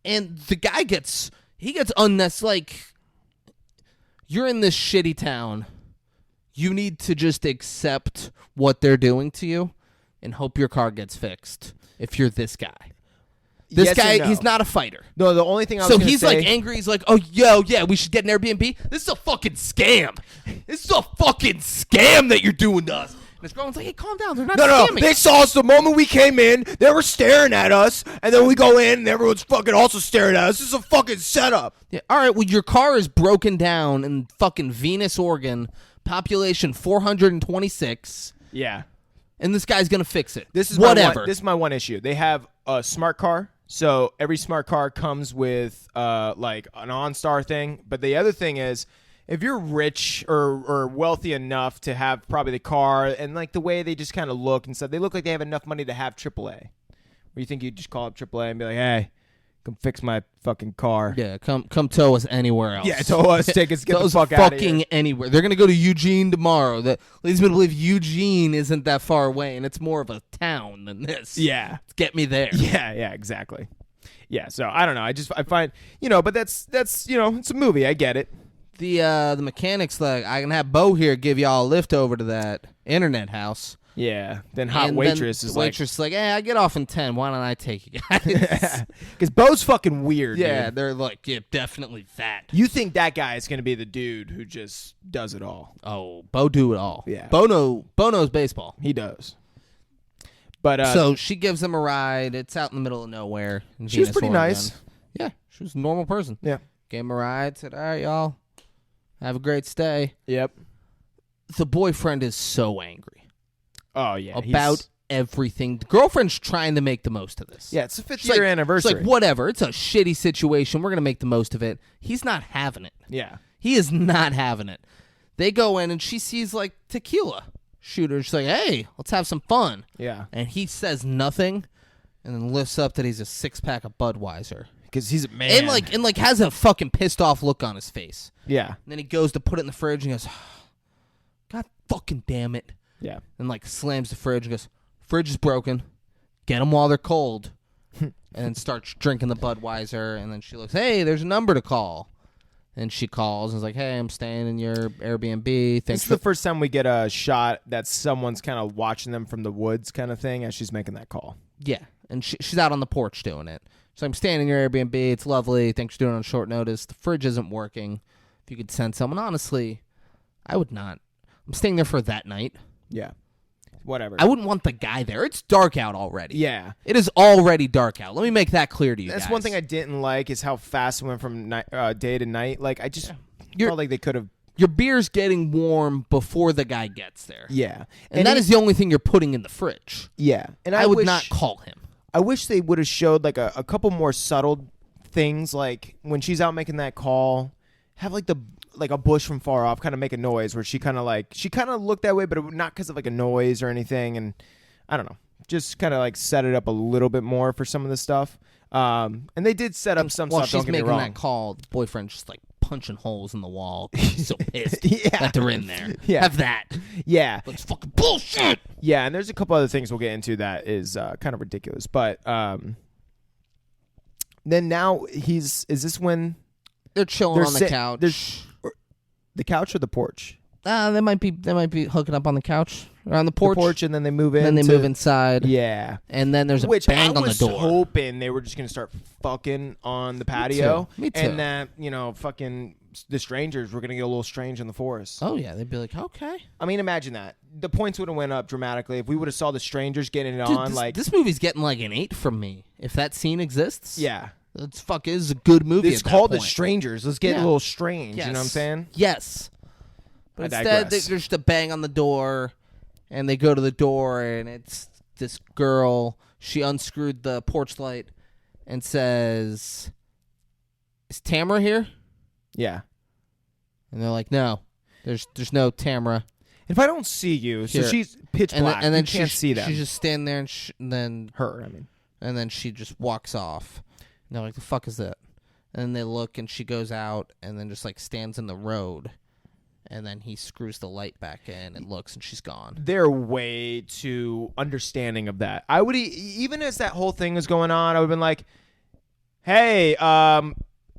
S1: And the guy gets unnecessary. Like, you're in this shitty town. You need to just accept what they're doing to you and hope your car gets fixed if you're this guy. This
S2: Yes
S1: guy,
S2: and no.
S1: he's not a fighter.
S2: No, the only thing I was
S1: So
S2: gonna
S1: he's
S2: say,
S1: like angry. He's like, oh, yeah, we should get an Airbnb. This is a fucking scam. This is a fucking scam that you're doing to us. And his girlfriend's like, hey, calm down. They're not
S2: No,
S1: scamming.
S2: they saw us the moment we came in. They were staring at us, and then we go in, and everyone's fucking also staring at us. This is a fucking setup.
S1: Yeah, all right, well, your car is broken down in fucking Venus, Oregon, population 426.
S2: Yeah.
S1: And this guy's gonna fix it.
S2: This is
S1: whatever.
S2: This is my one issue. They have a smart car, so every smart car comes with like an OnStar thing. But the other thing is, if you're rich or wealthy enough to have probably the car and like the way they just kind of look and stuff, they look like they have enough money to have AAA. Where you think you just call up AAA and be like, hey, come fix my fucking car.
S1: Yeah, come tow us anywhere else.
S2: Yeah, tow us, take us, get
S1: Tow
S2: the
S1: us
S2: fuck out of
S1: fucking
S2: here.
S1: anywhere. They're gonna go to Eugene tomorrow. That leads me to believe Eugene isn't that far away, and it's more of a town than this.
S2: Yeah.
S1: Get me there.
S2: Yeah, exactly. Yeah, so I don't know. I find, but that's it's a movie. I get it.
S1: The mechanics like, I can have Bo here give y'all a lift over to that internet house.
S2: Yeah. Then
S1: And
S2: waitress
S1: then
S2: is
S1: waitress like, hey, I get off in 10. Why don't I take you guys?
S2: because Bo's fucking weird.
S1: Yeah,
S2: dude.
S1: they're like, yeah, definitely that.
S2: You think that guy is going to be the dude who just does it all?
S1: Oh, Bo do it all.
S2: Yeah.
S1: Bo knows baseball.
S2: He does. But
S1: So she gives him a ride. It's out in the middle of nowhere. in
S2: she was
S1: Venus,
S2: pretty
S1: Oregon.
S2: nice.
S1: Yeah, she was a normal person.
S2: Yeah.
S1: Gave him a ride. Said, all right, y'all, have a great stay.
S2: Yep.
S1: The boyfriend is so angry
S2: Oh yeah.
S1: about everything. The girlfriend's trying to make the most of this.
S2: Yeah, it's the 5th
S1: She's like-
S2: year anniversary.
S1: It's like, whatever. It's a shitty situation. We're going to make the most of it. He's not having it.
S2: Yeah.
S1: He is not having it. They go in and she sees like tequila shooter. She's like, hey, let's have some fun.
S2: Yeah.
S1: And he says nothing and then lifts up that he's a 6-pack of Budweiser.
S2: Because he's a man.
S1: And like has a fucking pissed off look on his face.
S2: Yeah.
S1: And then he goes to put it in the fridge and he goes, God fucking damn it.
S2: Yeah.
S1: And like slams the fridge and goes, fridge is broken. Get them while they're cold. And then starts drinking the Budweiser. And then she looks, hey, there's a number to call. And she calls and is like, hey, I'm staying in your Airbnb.
S2: This
S1: Thanks
S2: is
S1: for
S2: the first time we get a shot that someone's kind of watching them from the woods kind of thing as she's making that call.
S1: Yeah. And she's out on the porch doing it. So I'm staying in your Airbnb. It's lovely. Thanks for doing it on short notice. The fridge isn't working. If you could send someone, honestly, I would not. I'm staying there for that night.
S2: Yeah. Whatever.
S1: I wouldn't want the guy there. It's dark out already.
S2: Yeah.
S1: It is already dark out. Let me make that clear to you
S2: That's
S1: guys.
S2: one thing I didn't like is how fast it went from day to night. Like, I just felt like they could have.
S1: Your beer's getting warm before the guy gets there.
S2: Yeah.
S1: And that is the only thing you're putting in the fridge.
S2: Yeah. And
S1: I would
S2: wish,
S1: not call him.
S2: I wish they would have showed like a couple more subtle things, like when she's out making that call, have like a bush from far off kind of make a noise where she kind of looked that way, but not because of like a noise or anything. And I don't know, just kind of like set it up a little bit more for some of the stuff. And they did set up some
S1: While
S2: stuff.
S1: she's
S2: Don't get me
S1: making
S2: wrong.
S1: that call, the boyfriend's just like punching holes in the wall. He's so pissed
S2: Yeah.
S1: that they're in there.
S2: Yeah.
S1: Have that.
S2: Yeah.
S1: That's fucking bullshit.
S2: Yeah, and there's a couple other things we'll get into that is kind of ridiculous. But then now is this when
S1: They're chilling
S2: They're
S1: on the
S2: sit-
S1: couch.
S2: the couch or the porch?
S1: They might be hooking up on the couch or on the porch.
S2: The porch, and then they move in.
S1: Then they move inside.
S2: Yeah.
S1: And then there's a
S2: Which
S1: bang
S2: I
S1: on the
S2: was
S1: door.
S2: hoping they were just gonna start fucking on the patio.
S1: Me too.
S2: And that fucking the strangers were gonna get a little strange in the forest.
S1: Oh yeah, they'd be like, okay.
S2: I mean, imagine that. The points would have went up dramatically if we would have saw the strangers getting it
S1: Dude,
S2: on.
S1: this movie's getting like an 8 from me. If that scene exists,
S2: yeah.
S1: it's is a good movie.
S2: It's
S1: at that
S2: called The
S1: point.
S2: Strangers. Let's get
S1: Yeah.
S2: a little strange.
S1: Yes.
S2: You know what I'm saying?
S1: Yes. But
S2: I
S1: instead,
S2: digress.
S1: there's just a bang on the door, and they go to the door, and it's this girl. She unscrewed the porch light and says, "Is Tamara here?"
S2: Yeah.
S1: And they're like, "No, there's no Tamara."
S2: If I don't see you, so
S1: Here.
S2: she's pitch black.
S1: And then
S2: you can't see that.
S1: She's just standing there, and then
S2: her. I mean,
S1: and then she just walks off. And they're like, "The fuck is that?" And then they look, and she goes out, and then just like stands in the road. And then he screws the light back in and looks, and she's gone.
S2: they're way too understanding of that. I would even as that whole thing was going on, I would have been like, "Hey,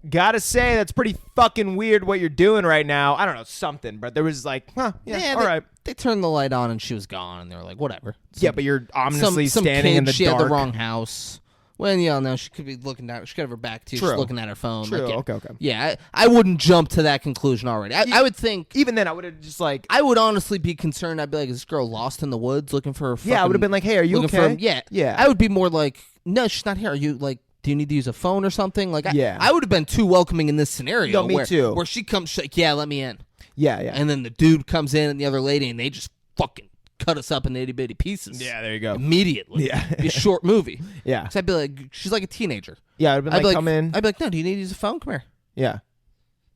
S2: gotta say that's pretty fucking weird what you're doing right now." I don't know, something, but there was like, all right.
S1: They turned the light on, and she was gone. And they were like, "Whatever."
S2: Yeah, but you're ominously
S1: some
S2: standing
S1: kid,
S2: in the
S1: she
S2: dark.
S1: had the wrong house. Well, no, she could be looking down. She could have her back to you. She's
S2: True.
S1: looking at her phone.
S2: True.
S1: Like, yeah.
S2: Okay.
S1: Yeah, I wouldn't jump to that conclusion already. I would think.
S2: Even then, I would have just like,
S1: I would honestly be concerned. I'd be like, "Is this girl lost in the woods looking for her?"
S2: yeah, I would have been like, "Hey, are you
S1: looking
S2: okay?"
S1: For, yeah,
S2: Yeah.
S1: I would be more like, "No, she's not here. Are you like? Do you need to use a phone or something?" Like,
S2: Yeah.
S1: I would have been too welcoming in this scenario.
S2: No, me too.
S1: Where she comes, she's like, "Yeah, let me in."
S2: yeah.
S1: And then the dude comes in and the other lady, and they just fucking cut us up in itty bitty pieces.
S2: Yeah, there you go.
S1: Immediately.
S2: Yeah.
S1: Be a short movie.
S2: Yeah.
S1: So I'd be like, she's like a teenager.
S2: Yeah, I'd be like, come in.
S1: I'd be like, no, do you need to use a phone? Come here.
S2: Yeah.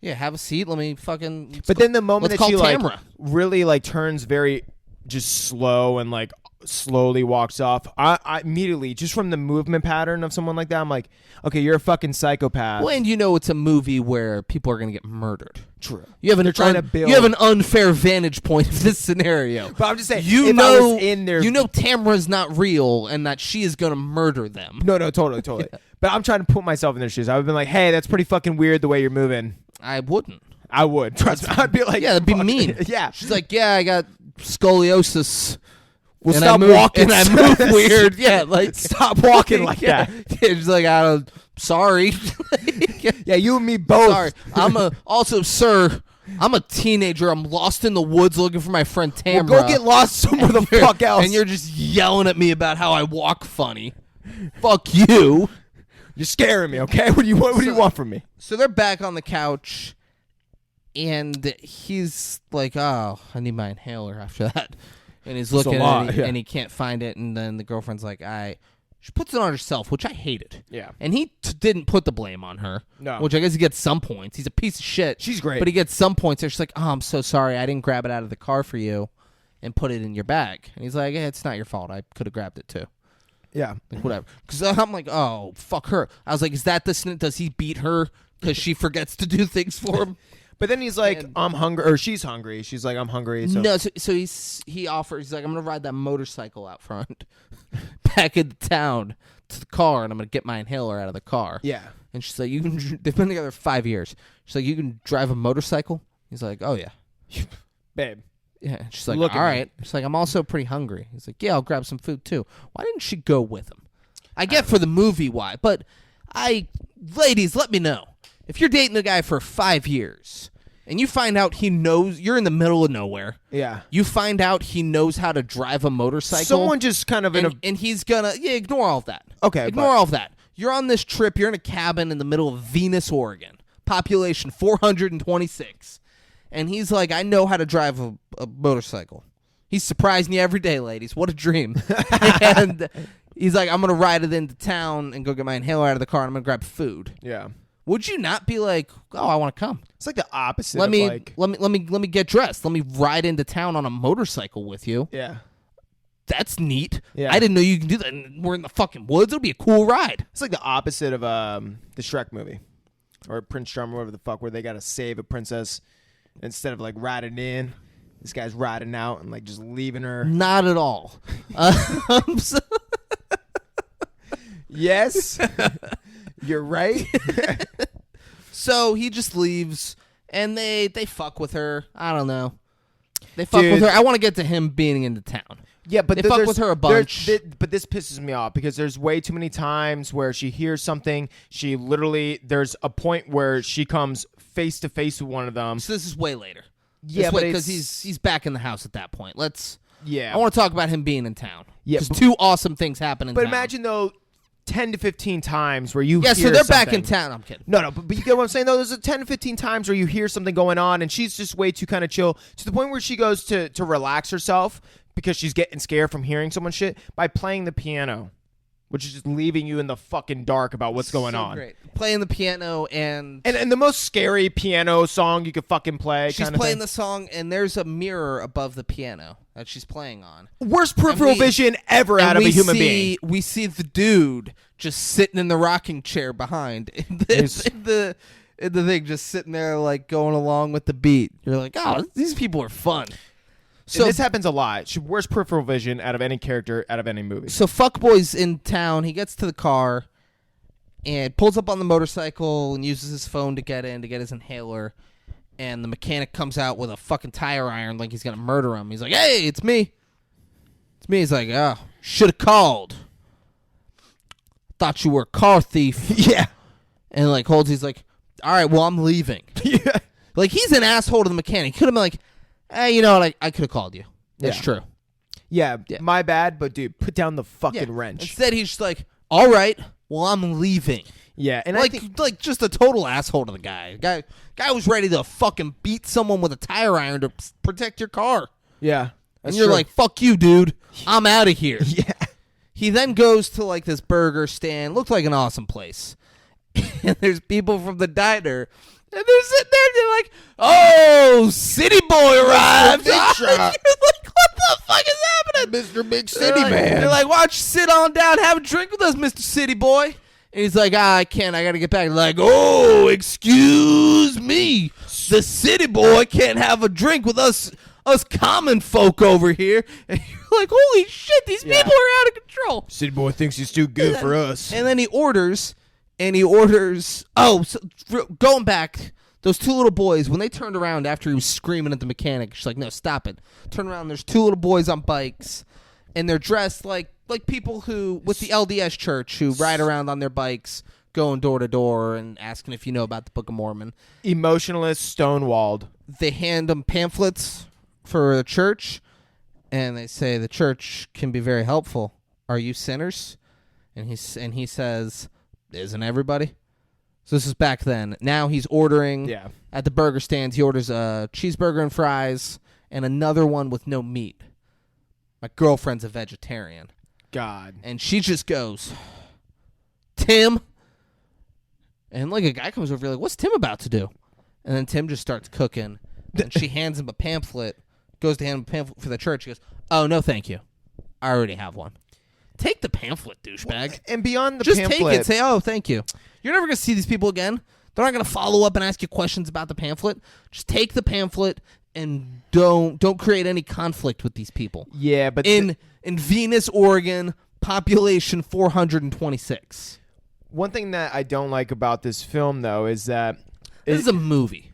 S1: Yeah, have a seat. Let me fucking.
S2: But then the moment that she like
S1: Tamra.
S2: really like turns very just slow and like slowly walks off, I immediately, just from the movement pattern of someone like that, I'm like, okay, you're a fucking psychopath.
S1: Well, and you know it's a movie where people are going to get murdered.
S2: True.
S1: You have
S2: trying to build.
S1: You have an unfair vantage point of this scenario.
S2: But I'm just saying,
S1: you
S2: if
S1: know,
S2: I was in there,
S1: you know, Tamra's not real and that she is going to murder them.
S2: No, totally. Yeah. But I'm trying to put myself in their shoes. I would have been like, hey, that's pretty fucking weird the way you're moving.
S1: I wouldn't.
S2: I would. Trust me. I'd be like,
S1: yeah, that'd be mean.
S2: Yeah.
S1: She's like, yeah, I got scoliosis.
S2: Well,
S1: and
S2: stop walking.
S1: And I move weird. Yeah, like
S2: stop walking like that.
S1: Yeah, she's like, sorry.
S2: Yeah, you and me both.
S1: Sorry. Sir, I'm a teenager. I'm lost in the woods looking for my friend Tamra.
S2: Well, go get lost somewhere the fuck else.
S1: And you're just yelling at me about how I walk funny. Fuck you.
S2: You're scaring me, okay? What do you want from me?
S1: So they're back on the couch, and he's like, oh, I need my inhaler after that. And he's looking at it, and he can't find it. And then the girlfriend's like, she puts it on herself, which I hated.
S2: Yeah.
S1: And he didn't put the blame on her.
S2: No.
S1: Which I guess he gets some points. He's a piece of shit.
S2: She's great.
S1: But he gets some points. She's like, oh, I'm so sorry. I didn't grab it out of the car for you and put it in your bag. And he's like, it's not your fault. I could have grabbed it too.
S2: Yeah.
S1: Like, whatever. Because I'm like, oh, fuck her. I was like, is that does he beat her because she forgets to do things for him?
S2: But then he's like, I'm hungry, or she's hungry. She's like, I'm hungry. So.
S1: No, so he offers, he's like, I'm going to ride that motorcycle out front back into town to the car, and I'm going to get my inhaler out of the car.
S2: Yeah.
S1: And she's like, they've been together 5 years. She's like, you can drive a motorcycle? He's like, oh, yeah.
S2: Babe.
S1: Yeah. And she's like, all right. She's like, I'm also pretty hungry. He's like, yeah, I'll grab some food too. Why didn't she go with him? I get for the movie why, but ladies, let me know. If you're dating a guy for 5 years and you find out he knows, you're in the middle of nowhere.
S2: Yeah.
S1: You find out he knows how to drive a motorcycle.
S2: Someone just kind of
S1: and he's gonna, ignore all of that.
S2: Okay.
S1: Ignore all of that. You're on this trip. You're in a cabin in the middle of Venus, Oregon. Population 426. And he's like, I know how to drive a motorcycle. He's surprising you every day, ladies. What a dream. And he's like, I'm going to ride it into town and go get my inhaler out of the car, and I'm going to grab food.
S2: Yeah.
S1: Would you not be like, oh, I want to come?
S2: It's like the opposite.
S1: Let me get dressed. Let me ride into town on a motorcycle with you.
S2: Yeah.
S1: That's neat.
S2: Yeah.
S1: I didn't know you can do that. And we're in the fucking woods. It'll be a cool ride.
S2: It's like the opposite of the Shrek movie. Or Prince Charming, whatever the fuck, where they got to save a princess instead of like riding in. This guy's riding out and like just leaving her.
S1: Not at all.
S2: Yes. You're right.
S1: So he just leaves, and they fuck with her. I don't know. They fuck with her. I want to get to him being into town.
S2: Yeah, but
S1: they fuck with her a bunch.
S2: But this pisses me off because there's way too many times where she hears something. She literally, there's a point where she comes face to face with one of them.
S1: So this is way later.
S2: Yeah, but
S1: because he's back in the house at that point.
S2: Yeah.
S1: I want to talk about him being in town.
S2: Yeah,
S1: because two awesome things happen in town.
S2: But imagine though, 10 to 15 times where you
S1: hear
S2: so they're
S1: something.
S2: Back in
S1: town. I'm kidding.
S2: No, but you get what I'm saying though. There's 10 to 15 times where you hear something going on, and she's just way too kind of chill to the point where she goes to relax herself because she's getting scared from hearing someone shit by playing the piano, which is just leaving you in the fucking dark about what's going on.
S1: Great. Playing the piano and
S2: the most scary piano song you could fucking play.
S1: She's playing the song, and there's a mirror above the piano that she's playing on.
S2: Worst peripheral vision ever out of a human being.
S1: We see the dude just sitting in the rocking chair behind in the thing, just sitting there like going along with the beat. You're like, oh, these people are fun.
S2: So this happens a lot. Worst peripheral vision out of any character, out of any movie.
S1: So Fuckboy's in town. He gets to the car and pulls up on the motorcycle and uses his phone to get his inhaler. And the mechanic comes out with a fucking tire iron like he's going to murder him. He's like, hey, it's me. It's me. He's like, oh, should have called. Thought you were a car thief.
S2: Yeah.
S1: And like he's like, all right, well, I'm leaving.
S2: Yeah.
S1: Like, he's an asshole to the mechanic. He could have been like, hey, you know what? I could have called you. That's true.
S2: Yeah, my bad, but dude, put down the fucking wrench.
S1: Instead, he's just like, all right, well, I'm leaving.
S2: Yeah, and
S1: like just a total asshole to the guy. Guy was ready to fucking beat someone with a tire iron to protect your car.
S2: Yeah.
S1: And you're
S2: true.
S1: like, fuck you, dude. I'm out of here.
S2: Yeah.
S1: He then goes to like this burger stand. Looked like an awesome place. And there's people from the diner. And they're sitting there and they're like, oh, City Boy arrived.
S2: Big
S1: You're
S2: Shot.
S1: like, what the fuck is happening?
S2: Mr. Big
S1: They're like, They're like, why don't you sit on down and have a drink with us, Mr. City Boy? And he's like, I can't. I got to get back. They're like, oh, excuse me. The City Boy can't have a drink with us common folk over here. And you're like, holy shit, these people are out of control.
S2: City Boy thinks he's too good for us.
S1: And then he orders, oh, so going back, those two little boys, when they turned around after he was screaming at the mechanic, she's like, no, stop it. Turn around, there's two little boys on bikes, and they're dressed like people who, with the LDS church, who ride around on their bikes, going door to door and asking if you know about the Book of Mormon.
S2: Emotionless, stonewalled.
S1: They hand them pamphlets for the church, and they say the church can be very helpful. Are you sinners? And he says, isn't everybody? So this is back then. Now he's ordering at the burger stands. He orders a cheeseburger and fries and another one with no meat. My girlfriend's a vegetarian.
S2: God.
S1: And she just goes, Tim. And like a guy comes over, like, what's Tim about to do? And then Tim just starts cooking. And she hands him a pamphlet, goes to hand him a pamphlet for the church. He goes, oh, no, thank you. I already have one. Take the pamphlet, douchebag.
S2: And beyond the
S1: just
S2: pamphlet.
S1: take it. Say, oh, thank you. You're never going to see these people again. They're not going to follow up and ask you questions about the pamphlet. Just take the pamphlet and don't create any conflict with these people.
S2: Yeah, but
S1: in Venus, Oregon, population 426.
S2: One thing that I don't like about this film, though, is that
S1: This is a movie.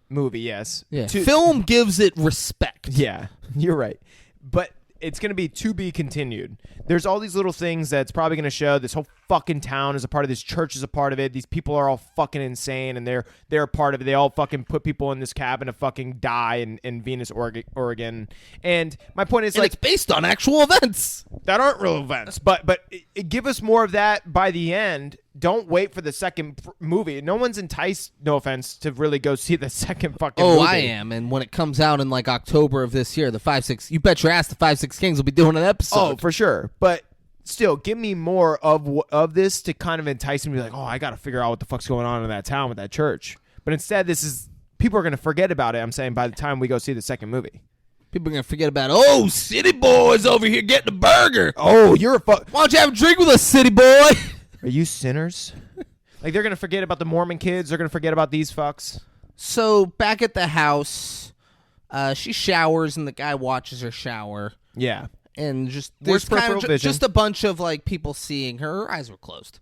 S2: Movie, yes.
S1: Yeah. Film gives it respect.
S2: Yeah, you're right. But it's going to be to be continued. There's all these little things that's probably going to show this whole fucking town is a part of this, church is a part of it. These people are all fucking insane, and they're a part of it. They all fucking put people in this cabin to fucking die in Venus, Oregon. And my point is,
S1: and
S2: like,
S1: it's based on actual events
S2: that aren't real events. But give us more of that by the end. Don't wait for the second movie. No one's enticed, no offense, to really go see the second fucking movie.
S1: Oh, I am. And when it comes out in like October of this year, the 5-6, you bet your ass the 5-6 Kings will be doing an episode.
S2: Oh, for sure. But still, give me more of this to kind of entice me to be like, oh, I got to figure out what the fuck's going on in that town with that church. But instead, people are going to forget about it, I'm saying, by the time we go see the second movie.
S1: People are going to forget about, oh, City Boy's over here getting a burger.
S2: Oh, you're a fuck.
S1: Why don't you have a drink with us, City Boy?
S2: Are you sinners? Like, they're going to forget about the Mormon kids. They're going to forget about these fucks.
S1: So, back at the house, she showers, and the guy watches her shower.
S2: Yeah.
S1: And just
S2: Where's
S1: there's kind
S2: peripheral
S1: of
S2: vision?
S1: just a bunch of, like, people seeing her. Her eyes were closed.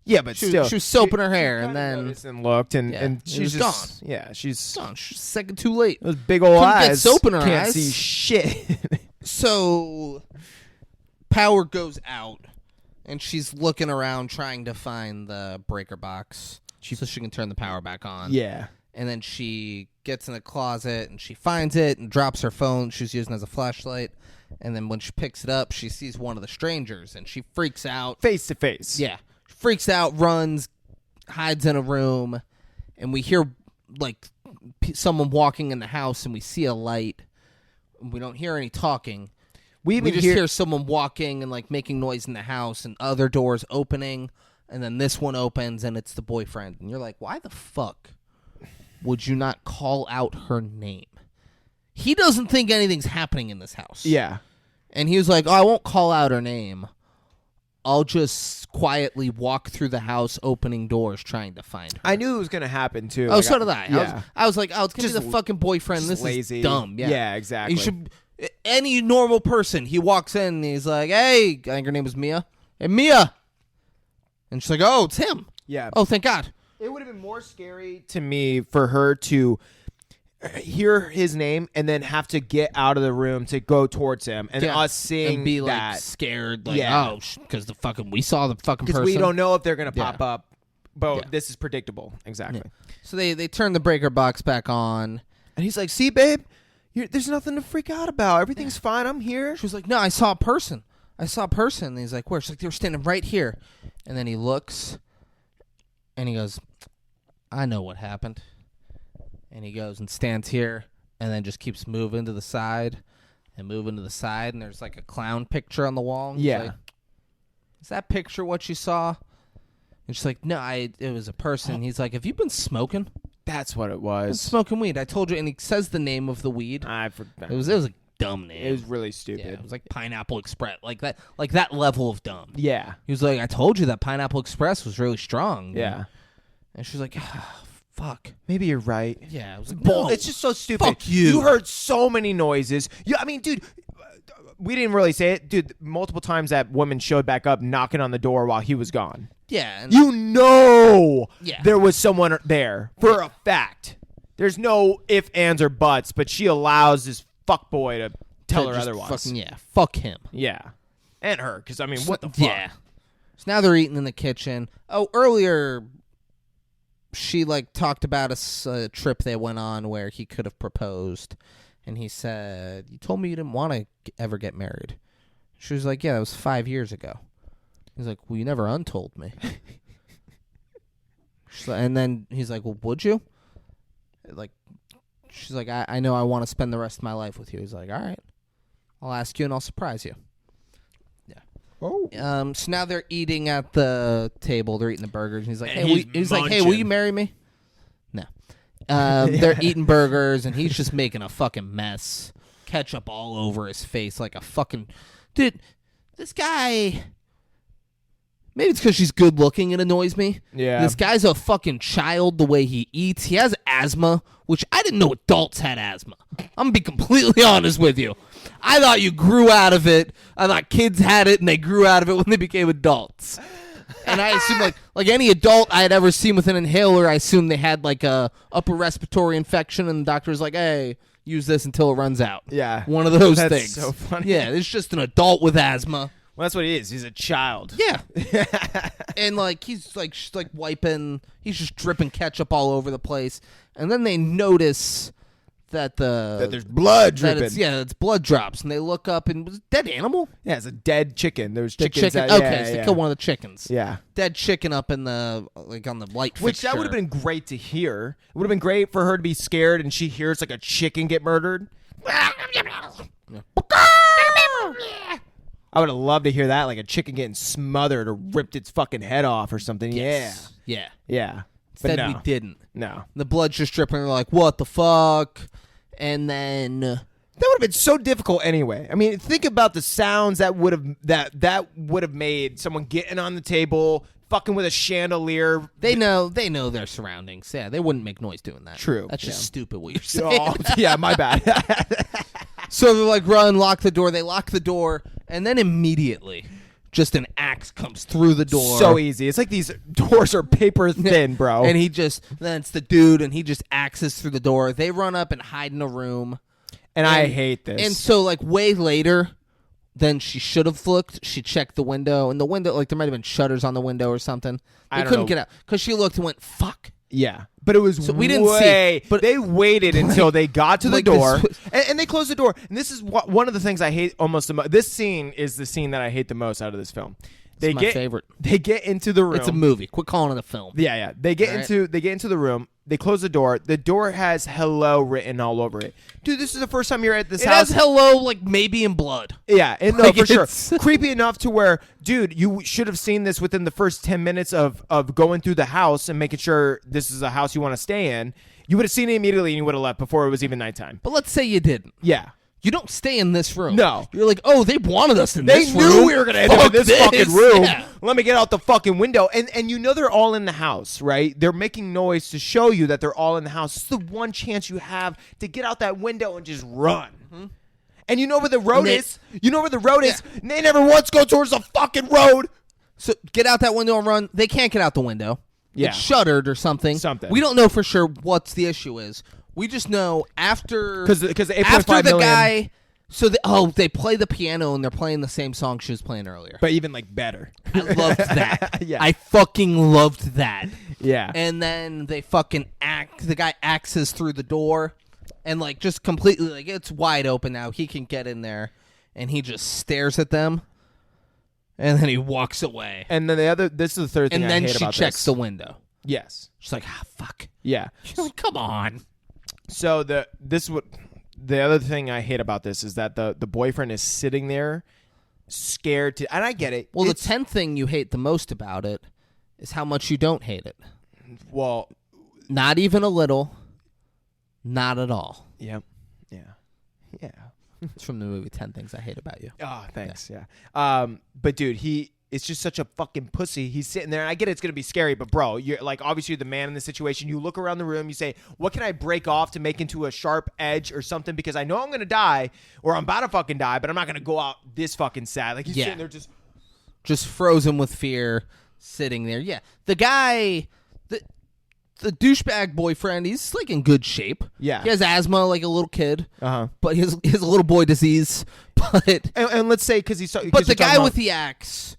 S2: Yeah, but
S1: She was soaping her hair,
S2: she
S1: and
S2: kinda
S1: then
S2: noticed and looked, and
S1: it
S2: she's
S1: was
S2: just
S1: gone.
S2: Yeah, she's
S1: gone. She's a second too late.
S2: those big old
S1: Couldn't get
S2: eyes.
S1: soap in her
S2: can't
S1: eyes.
S2: see shit.
S1: So, power goes out, and she's looking around trying to find the breaker box so she can turn the power back on.
S2: Yeah.
S1: And then she gets in the closet, and she finds it and drops her phone she's using as a flashlight. And then when she picks it up, she sees one of the strangers, and she freaks out.
S2: Face to face.
S1: Yeah. Freaks out, runs, hides in a room, and we hear, like, someone walking in the house, and we see a light. We don't hear any talking. We just hear someone walking and, like, making noise in the house, and other doors opening, and then this one opens, and it's the boyfriend. And you're like, why the fuck would you not call out her name? He doesn't think anything's happening in this house.
S2: Yeah.
S1: And he was like, oh, I won't call out her name. I'll just quietly walk through the house opening doors trying to find her.
S2: I knew it was going to happen, too.
S1: Oh,
S2: Like,
S1: so did I.
S2: Yeah.
S1: I was like, oh, it's going to be
S2: Just
S1: the fucking boyfriend. This
S2: lazy.
S1: is dumb. Yeah,
S2: exactly.
S1: You should. Any normal person, he walks in and he's like, hey, I think her name was Mia. Hey, Mia. And she's like, oh, it's him.
S2: Yeah.
S1: Oh, thank God.
S2: It would have been more scary to me for her to hear his name and then have to get out of the room to go towards him, and us seeing
S1: and be
S2: that.
S1: like scared, like,
S2: Yeah.
S1: oh, because we saw the fucking person.
S2: Because we don't know if they're going to pop
S1: Yeah.
S2: up, but
S1: Yeah.
S2: this is predictable. Exactly.
S1: Yeah. So they turn the breaker box back on.
S2: And he's like, see, babe, there's nothing to freak out about. Everything's fine. I'm here.
S1: She was like, no, I saw a person. And he's like, where? She's like, they were standing right here. And then he looks, and he goes, I know what happened. And he goes and stands here, and then just keeps moving to the side. and moving to the side, and there's like a clown picture on the wall. He's
S2: Yeah.
S1: like, is that picture what you saw? And she's like, no, it was a person. He's like, have you been smoking?
S2: That's what it
S1: Been
S2: was.
S1: smoking weed. I told you, and he says the name of the weed.
S2: I forgot.
S1: It was a dumb name.
S2: It was really
S1: yeah,
S2: stupid.
S1: it was like Pineapple Express, like that level of dumb.
S2: Yeah.
S1: He was like, I told you that Pineapple Express was really strong.
S2: Yeah.
S1: And she's like, ah, fuck.
S2: Maybe you're right.
S1: Yeah, I was like,
S2: Bull.
S1: no.
S2: It's just so stupid.
S1: Fuck you.
S2: You heard so many noises. Yeah, I mean, dude, we didn't really say it. Dude, multiple times that woman showed back up knocking on the door while he was gone.
S1: Yeah. And
S2: You know
S1: Yeah.
S2: there was someone there for a fact. There's no ifs, ands, or buts, but she allows this fuckboy to tell her
S1: just
S2: otherwise.
S1: Fucking, yeah, fuck him.
S2: Yeah. And her, because, I mean, what the fuck?
S1: Yeah. So now they're eating in the kitchen. Oh, earlier she like talked about a trip they went on where he could have proposed, and he said, "You told me you didn't want to ever get married." She was like, "Yeah, that was 5 years ago." He's like, "Well, you never untold me." And then he's like, "Well, would you?" Like, she's like, I know I want to spend the rest of my life with you. He's like, all right, I'll ask you and I'll surprise you.
S2: Oh.
S1: So now they're eating at the table. They're eating the burgers. And he's like,
S2: And
S1: he's like, hey, will you marry me? No. They're eating burgers, and he's just making a fucking mess. Ketchup all over his face like a fucking... Dude, this guy... Maybe it's because she's good looking. It annoys me.
S2: Yeah.
S1: This guy's a fucking child the way he eats. He has asthma, which I didn't know adults had asthma. I'm going to be completely honest with you. I thought you grew out of it. I thought kids had it and they grew out of it when they became adults. And I assume like any adult I had ever seen with an inhaler, I assumed they had like a upper respiratory infection, and the doctor's like, hey, use this until it runs out.
S2: Yeah.
S1: One of those
S2: That's
S1: things.
S2: so funny.
S1: Yeah, it's just an adult with asthma.
S2: Well, that's what he is. He's a child.
S1: Yeah. And like he's like wiping, he's just dripping ketchup all over the place. And then they notice that
S2: there's blood dripping.
S1: It's blood drops, and they look up and was it a dead animal?
S2: Yeah, it's a dead chicken. There's
S1: Dead
S2: chickens.
S1: chicken.
S2: That,
S1: Okay, so they killed one of the chickens.
S2: Yeah.
S1: Dead chicken up in the on the light fixture.
S2: Which that would have been great to hear. It would have been great for her to be scared and she hears like a chicken get murdered. I would have loved to hear that, like a chicken getting smothered or ripped its fucking head off or something.
S1: Yes. Yeah.
S2: Yeah.
S1: Instead,
S2: But no.
S1: we didn't.
S2: No.
S1: The blood's just dripping. They're like, what the fuck? And then
S2: That would have been so difficult anyway. I mean, think about the sounds that would have made someone getting on the table, fucking with a chandelier.
S1: they know their surroundings. Yeah, they wouldn't make noise doing that.
S2: True.
S1: That's just
S2: Yeah.
S1: stupid what you're saying.
S2: Oh, yeah, my bad.
S1: So they're like, run, lock the door. They lock the door, and then immediately, just an axe comes through the door.
S2: So easy. It's like these doors are paper thin, bro.
S1: And then it's the dude, and he just axes through the door. They run up and hide in a room.
S2: And I hate this.
S1: And so, like, way later than she should have looked, she checked the window. And the window, like, there might have been shutters on the window or something. They couldn't get out. Because she looked and went, fuck.
S2: Yeah, but it was
S1: we didn't see, but
S2: they waited until they got to the
S1: like
S2: door,
S1: this-
S2: and they closed the door. And this is one of the things I hate almost the most. This scene is the scene that I hate the most out of this film.
S1: It's my favorite.
S2: They get into the room.
S1: It's a movie. Quit calling it a film.
S2: Yeah. They get into the room. They close the door. The door has "hello" written all over it. Dude, this is the first time you're at this
S1: It
S2: house.
S1: has hello, like, maybe in blood.
S2: Yeah, and no,
S1: Like,
S2: for sure.
S1: it's-
S2: Creepy enough to where, dude, you should have seen this within the first 10 minutes of going through the house and making sure this is a house you want to stay in. You would have seen it immediately and you would have left before it was even nighttime.
S1: But let's say you didn't.
S2: Yeah.
S1: You don't stay in this room.
S2: No.
S1: You're like, oh, they wanted us in
S2: They
S1: this
S2: knew
S1: room.
S2: we were going to end up in this fucking room.
S1: Yeah.
S2: Let me get out the fucking window. And you know they're all in the house, right? They're making noise to show you that they're all in the house. It's the one chance you have to get out that window and just run. Mm-hmm. And you know where the road is. You know where the road is. They never once go towards the fucking road.
S1: So get out that window and run. They can't get out the window.
S2: Yeah.
S1: It's shuttered or something.
S2: Something.
S1: We don't know for sure what's the issue is. We just know after...
S2: Because the 8.5
S1: after the
S2: million-
S1: guy... So they play the piano and they're playing the same song she was playing earlier.
S2: But even like better.
S1: I loved that.
S2: Yeah.
S1: I fucking loved that.
S2: Yeah.
S1: And then they fucking the guy axes through the door and like just completely like it's wide open now. He can get in there and he just stares at them and then he walks away.
S2: And then this is the third thing
S1: And
S2: I
S1: then
S2: hate
S1: she
S2: about
S1: checks
S2: this.
S1: the window.
S2: Yes.
S1: She's like, fuck.
S2: Yeah.
S1: She's like, come on.
S2: So this the other thing I hate about this is that the boyfriend is sitting there scared to, and I get it.
S1: Well, the 10th thing you hate the most about it is how much you don't hate it.
S2: Well,
S1: not even a little, not at all.
S2: Yep. Yeah.
S1: It's from the movie 10 Things I Hate About You.
S2: Oh, thanks. Yeah. But dude, it's just such a fucking pussy. He's sitting there, and I get it's gonna be scary, but bro, you're like obviously you're the man in the situation. You look around the room, you say, "What can I break off to make into a sharp edge or something?" Because I know I'm gonna die, or I'm about to fucking die, but I'm not gonna go out this fucking sad. Like he's sitting there
S1: just frozen with fear, sitting there. Yeah, the guy, the douchebag boyfriend, he's like in good shape.
S2: Yeah,
S1: he has asthma like a little kid. But he has a little boy disease. But
S2: and let's say because
S1: but the guy with the axe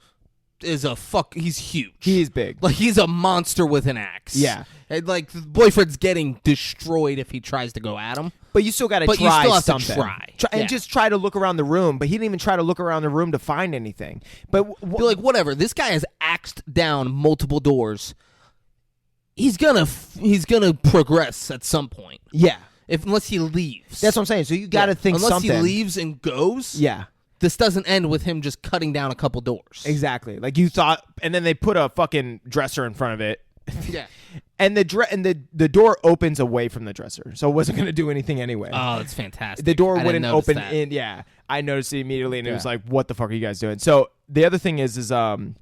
S1: is he's huge.
S2: He's big.
S1: Like he's a monster with an axe.
S2: Yeah.
S1: And like the boyfriend's getting destroyed if he tries to go at him.
S2: But you still got to try
S1: But you still have
S2: something.
S1: to try.
S2: And just try to look around the room. But he didn't even try to look around the room to find anything. But
S1: be like, whatever. This guy has axed down multiple doors. He's gonna progress at some point.
S2: Yeah.
S1: Unless he leaves.
S2: That's what I'm saying. So you got to think
S1: unless
S2: something.
S1: Unless he leaves and goes.
S2: Yeah.
S1: This doesn't end with him just cutting down a couple doors.
S2: Exactly. Like you thought, and then they put a fucking dresser in front of it.
S1: Yeah.
S2: And the door opens away from the dresser, so it wasn't going to do anything anyway.
S1: Oh, that's fantastic.
S2: The door
S1: I
S2: wouldn't
S1: didn't notice
S2: open
S1: that.
S2: in. Yeah, I noticed it immediately, and it was like, "What the fuck are you guys doing?" So the other thing is didn't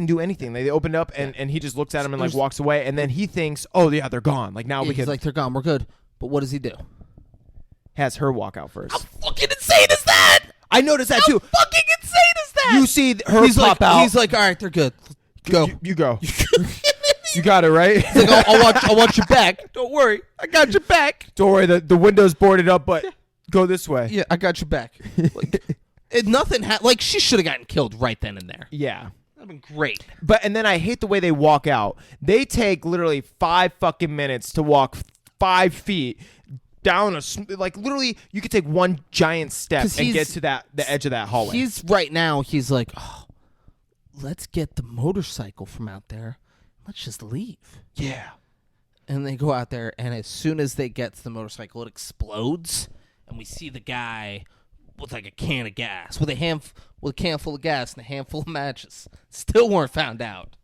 S2: do anything. They opened up, and he just looks at him and like walks away, and then he thinks, "Oh yeah, they're gone." Like now we can.
S1: He's like, "They're gone. We're good." But what does he do?
S2: Has her walk out first.
S1: How fucking insane is that?
S2: I noticed that too.
S1: How fucking insane is that?
S2: You see her pop out.
S1: He's like, all right, they're good. Go.
S2: You go. You got it, right?
S1: He's like, I'll watch your back. Don't worry. I got your back.
S2: Don't worry. The window's boarded up, but go this way.
S1: Yeah, I got your back. Nothing like she should have gotten killed right then and there.
S2: Yeah.
S1: That'd been great.
S2: And then I hate the way they walk out. They take literally 5 fucking minutes to walk 5 feet down like literally you could take one giant step and get to the edge of that hallway.
S1: He's like, oh, let's get the motorcycle from out there. Let's just leave.
S2: Yeah. And
S1: they go out there, and as soon as they get to the motorcycle, it explodes, and we see the guy with like a can of gas, with a can full of gas and a handful of matches. Still weren't found out.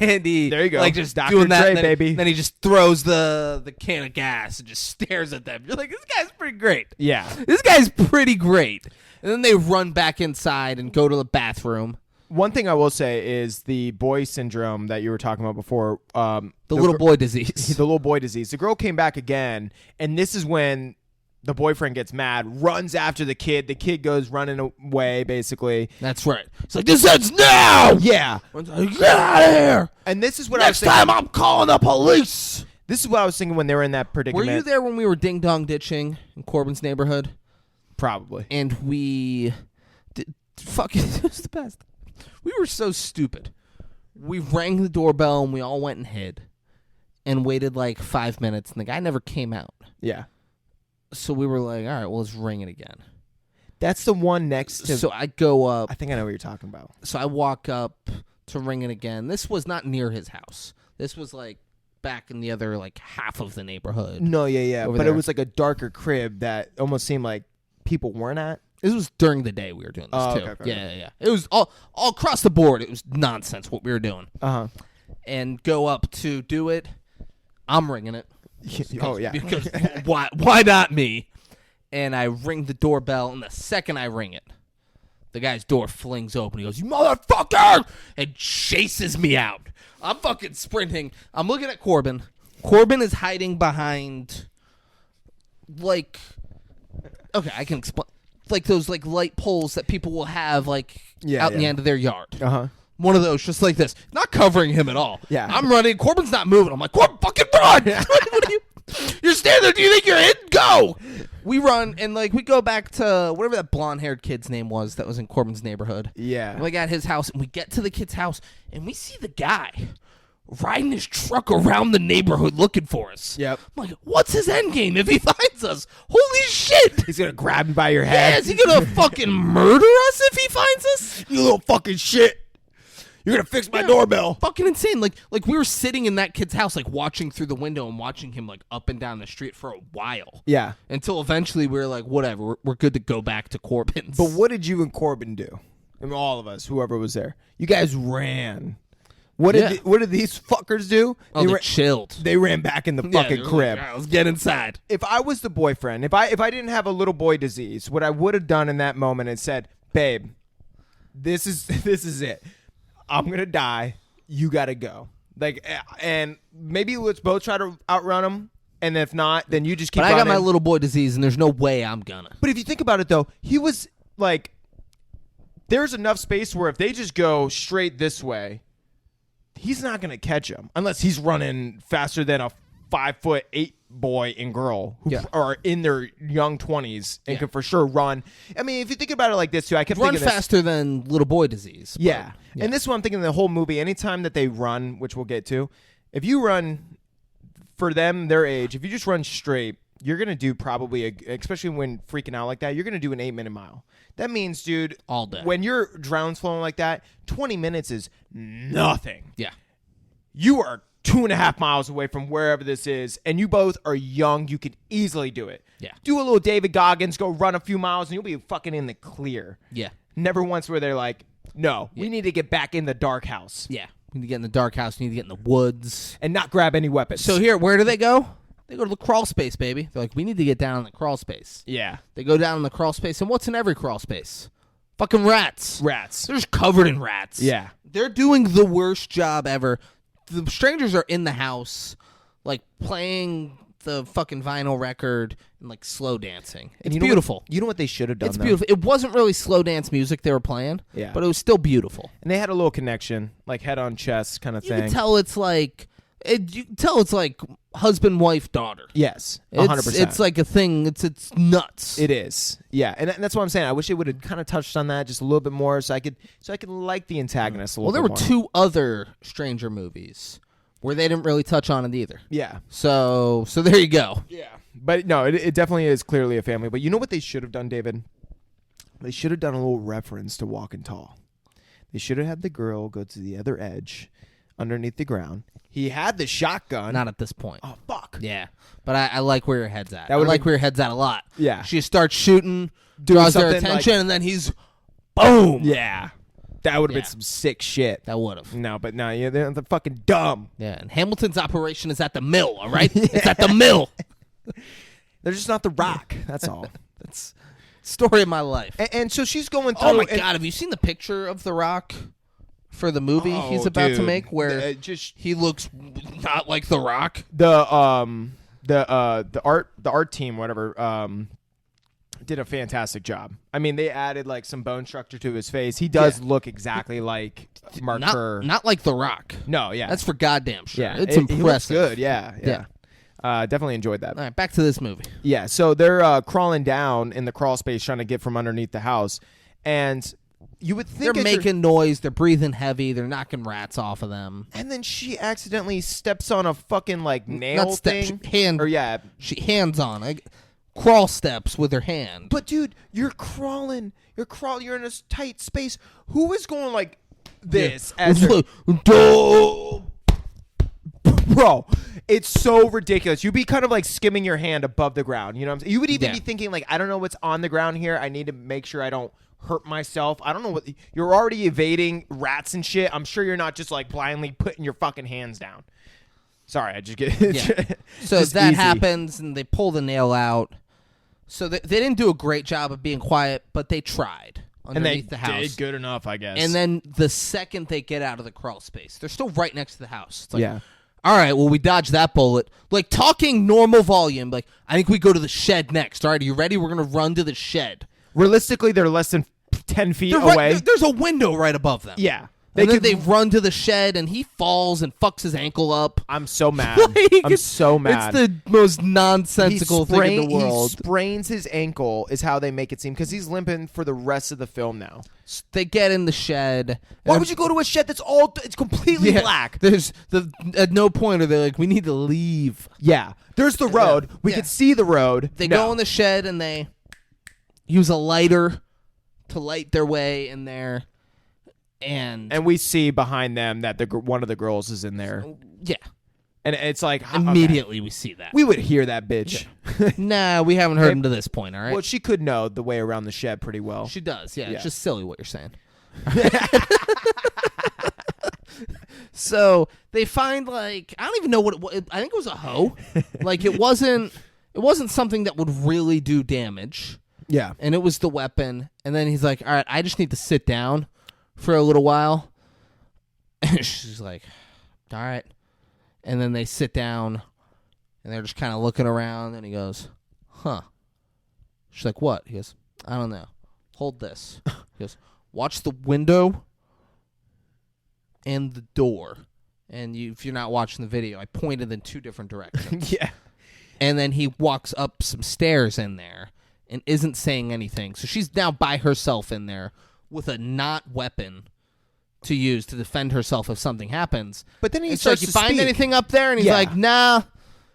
S1: And he,
S2: there you go,
S1: like just
S2: Dr.
S1: doing that,
S2: Dre, baby.
S1: Then he just throws the can of gas and just stares at them. You're like, this guy's pretty great.
S2: Yeah,
S1: this guy's pretty great. And then they run back inside and go to the bathroom.
S2: One thing I will say is the boy syndrome that you were talking about before.
S1: The little boy disease.
S2: The little boy disease. The girl came back again, and this is when the boyfriend gets mad, runs after the kid. The kid goes running away, basically.
S1: That's right. It's like, this ends now!
S2: Yeah.
S1: Like, get out of here!
S2: And this is what
S1: Next time I'm calling the police!
S2: This is what I was thinking when they were in that predicament.
S1: Were you there when we were ding-dong ditching in Corbin's neighborhood?
S2: Probably.
S1: And we... Fucking... It was the best. We were so stupid. We rang the doorbell, and we all went and hid. And waited like 5 minutes, and the guy never came out.
S2: Yeah.
S1: So we were like, all right, well, let's ring it again.
S2: That's the one next to...
S1: So I go up.
S2: I think I know what you're talking about.
S1: So I walk up to ring it again. This was not near his house. This was like back in the other like half of the neighborhood.
S2: No, yeah. But
S1: there.
S2: It was like a darker crib that almost seemed like people weren't at.
S1: This was during the day we were doing this too.
S2: Okay.
S1: Yeah. It was all across the board. It was nonsense what we were doing. And go up to do it. I'm ringing it. Because why not me? And I ring the doorbell, and the second I ring it, the guy's door flings open. He goes, "You motherfucker!" and chases me out. I'm fucking sprinting. I'm looking at Corbin. Corbin is hiding behind, like, okay, I can explain, like those like light poles that people will have like out in the end of their yard. One of those, just like this. Not covering him at all.
S2: Yeah.
S1: I'm running. Corbin's not moving. I'm like, Corbin, fucking run! You're standing there. Do you think you're in? Go! We run, and like we go back to whatever that blonde-haired kid's name was that was in Corbin's neighborhood.
S2: Yeah.
S1: And we got his house, and we get to the kid's house, and we see the guy riding his truck around the neighborhood looking for us.
S2: Yep.
S1: I'm like, what's his end game if he finds us? Holy shit!
S2: He's gonna grab me by your head.
S1: Yeah, is he gonna fucking murder us if he finds us?
S2: You little fucking shit. You're gonna fix my doorbell.
S1: Fucking insane. Like we were sitting in that kid's house, like watching through the window and watching him like up and down the street for a while.
S2: Yeah.
S1: Until eventually we were like, whatever, we're good to go back to Corbin's.
S2: But what did you and Corbin do? I mean, all of us, whoever was there. You guys ran. What did these fuckers do?
S1: Oh, they chilled.
S2: They ran back in the fucking crib.
S1: Like, let's get inside.
S2: If I was the boyfriend, if I didn't have a little boy disease, what I would have done in that moment is said, babe, this is it. I'm gonna die. You gotta go. Like, and maybe let's both try to outrun him. And if not, then you just keep.
S1: But I got
S2: running.
S1: my little boy disease, and there's no way I'm gonna.
S2: But if you think about it, though, he was like, there's enough space where if they just go straight this way, he's not going to catch him unless he's running faster than a 5'8" boy and girl who are in their young 20s and can for sure run. I mean, if you think about it like this, too, I kept
S1: run
S2: thinking this.
S1: faster than little boy disease.
S2: Yeah. And this is what I'm thinking the whole movie. Anytime that they run, which we'll get to, if you run for them, their age, if you just run straight, you're going to do probably, especially when freaking out like that, you're going to do an 8-minute mile. That means, dude,
S1: all day.
S2: When your drone's flowing like that, 20 minutes is nothing.
S1: Yeah.
S2: You are 2.5 miles away from wherever this is, and you both are young. You can easily do it.
S1: Yeah.
S2: Do a little David Goggins, go run a few miles, and you'll be fucking in the clear.
S1: Yeah.
S2: Never once where they're like, no, we need to get back in the dark house.
S1: Yeah. We need to get in the dark house. We need to get in the woods.
S2: And not grab any weapons.
S1: So here, where do they go? They go to the crawl space, baby. They're like, we need to get down in the crawl space.
S2: Yeah.
S1: They go down in the crawl space, and what's in every crawl space? Fucking rats.
S2: Rats.
S1: They're just covered in rats.
S2: Yeah.
S1: They're doing the worst job ever. The strangers are in the house, like, playing the fucking vinyl record and, like, slow dancing. It's beautiful.
S2: You know what they should have done,
S1: It's beautiful. It wasn't really slow dance music they were playing, but it was still beautiful.
S2: And they had a little connection, like head on chest kind of thing.
S1: You can tell it's like... you can tell it's like husband, wife, daughter.
S2: Yes, 100%.
S1: It's like a thing. It's nuts.
S2: It is. Yeah, and that's what I'm saying. I wish they would have kind of touched on that just a little bit more, so I could like the antagonist a little bit more.
S1: Well, there were 2 other Stranger movies where they didn't really touch on it either.
S2: Yeah.
S1: So there you go.
S2: Yeah. But no, it definitely is clearly a family. But you know what they should have done, David? They should have done a little reference to Walking Tall. They should have had the girl go to the other edge underneath the ground. He had the shotgun.
S1: Not at this point.
S2: Oh, fuck.
S1: Yeah. But I like where your head's at.
S2: That
S1: I
S2: would've
S1: like
S2: been-
S1: where your head's at a lot.
S2: Yeah.
S1: She starts shooting,
S2: Doing
S1: draws their
S2: something
S1: attention,
S2: like-
S1: and then he's boom.
S2: Yeah. That would have
S1: Yeah.
S2: been some sick shit.
S1: That would have.
S2: No, but no, yeah, they're fucking dumb.
S1: Yeah, and Hamilton's operation is at the mill, all right? It's at the mill.
S2: They're just not the Rock. That's all.
S1: That's story of my life.
S2: And so she's going through.
S1: Oh, my
S2: and-
S1: God. Have you seen the picture of The Rock for the movie
S2: Oh,
S1: he's about to
S2: dude.
S1: make where
S2: Just
S1: he looks not like The Rock?
S2: the art team, whatever, did a fantastic job. I mean, they added like some bone structure to his face. He does look exactly like Mark Kerr.
S1: Not like The Rock.
S2: No, yeah,
S1: That's for goddamn sure.
S2: yeah,
S1: It's
S2: He looks
S1: impressive.
S2: good. Yeah. Definitely enjoyed that.
S1: All right, back to this movie.
S2: Yeah, so they're crawling down in the crawl space trying to get from underneath the house, and you would think
S1: They're making noise. They're breathing heavy. They're knocking rats off of them.
S2: and then she accidentally steps on a fucking like nail
S1: Not step,
S2: thing.
S1: hand.
S2: Or yeah,
S1: She hands on. Crawl steps with her hand.
S2: but dude, you're crawling. You're in a tight space. Who is going like this? As they're- Bro, it's so ridiculous. You'd be kind of like skimming your hand above the ground. You know what I'm saying? You would even be thinking like, I don't know what's on the ground here. I need to make sure I don't hurt myself. I don't know what you're already evading rats and shit. I'm sure you're not just like blindly putting your fucking hands down. Sorry, I just get it.
S1: So
S2: Just
S1: that
S2: easy.
S1: happens, and they pull the nail out. So they didn't do a great job of being quiet, but they tried
S2: And
S1: underneath
S2: they
S1: the house.
S2: did good enough, I guess.
S1: And then the second they get out of the crawl space, they're still right next to the house. It's like,
S2: Yeah.
S1: all right, well, we dodged that bullet. Like, talking normal volume, like, I think we go to the shed next. All right, are you ready? We're going to run to the shed.
S2: Realistically, they're less than 10 feet
S1: They're
S2: away.
S1: there's a window right above them.
S2: Yeah.
S1: And then
S2: could-
S1: they run to the shed, and he falls and fucks his ankle up.
S2: I'm so mad.
S1: Like,
S2: I'm so mad.
S1: It's the most nonsensical thing in the world.
S2: He sprains his ankle is how they make it seem because he's limping for the rest of the film now.
S1: They get in the shed.
S2: Why would you go to a shed that's all it's completely
S1: Yeah,
S2: black?
S1: There's at no point are they like, we need to leave.
S2: Yeah, there's the road. We
S1: Yeah.
S2: could see the road.
S1: They
S2: No.
S1: go in the shed and they use a lighter to light their way in there. And
S2: we see behind them that one of the girls is in there.
S1: yeah.
S2: And it's like
S1: Immediately we see that.
S2: We would hear that bitch.
S1: Nah, we haven't heard him to this point, all right?
S2: Well, she could know the way around the shed pretty well.
S1: She does, yeah. It's just silly what you're saying. So they find, like, I don't even know what it was. I think it was a hoe. Like, it wasn't something that would really do damage.
S2: Yeah.
S1: And it was the weapon. And then he's like, all right, I just need to sit down for a little while. And she's like, all right. And then they sit down, and they're just kind of looking around, and he goes, huh. She's like, what? He goes, I don't know. Hold this. He goes, watch the window and the door. And if you're not watching the video, I pointed in 2 different directions.
S2: Yeah.
S1: And then he walks up some stairs in there and isn't saying anything. So she's now by herself in there with a not weapon to use to defend herself if something happens.
S2: But then he
S1: it's
S2: starts
S1: like, you
S2: to
S1: find
S2: speak.
S1: anything up there? And he's
S2: Yeah.
S1: like, nah,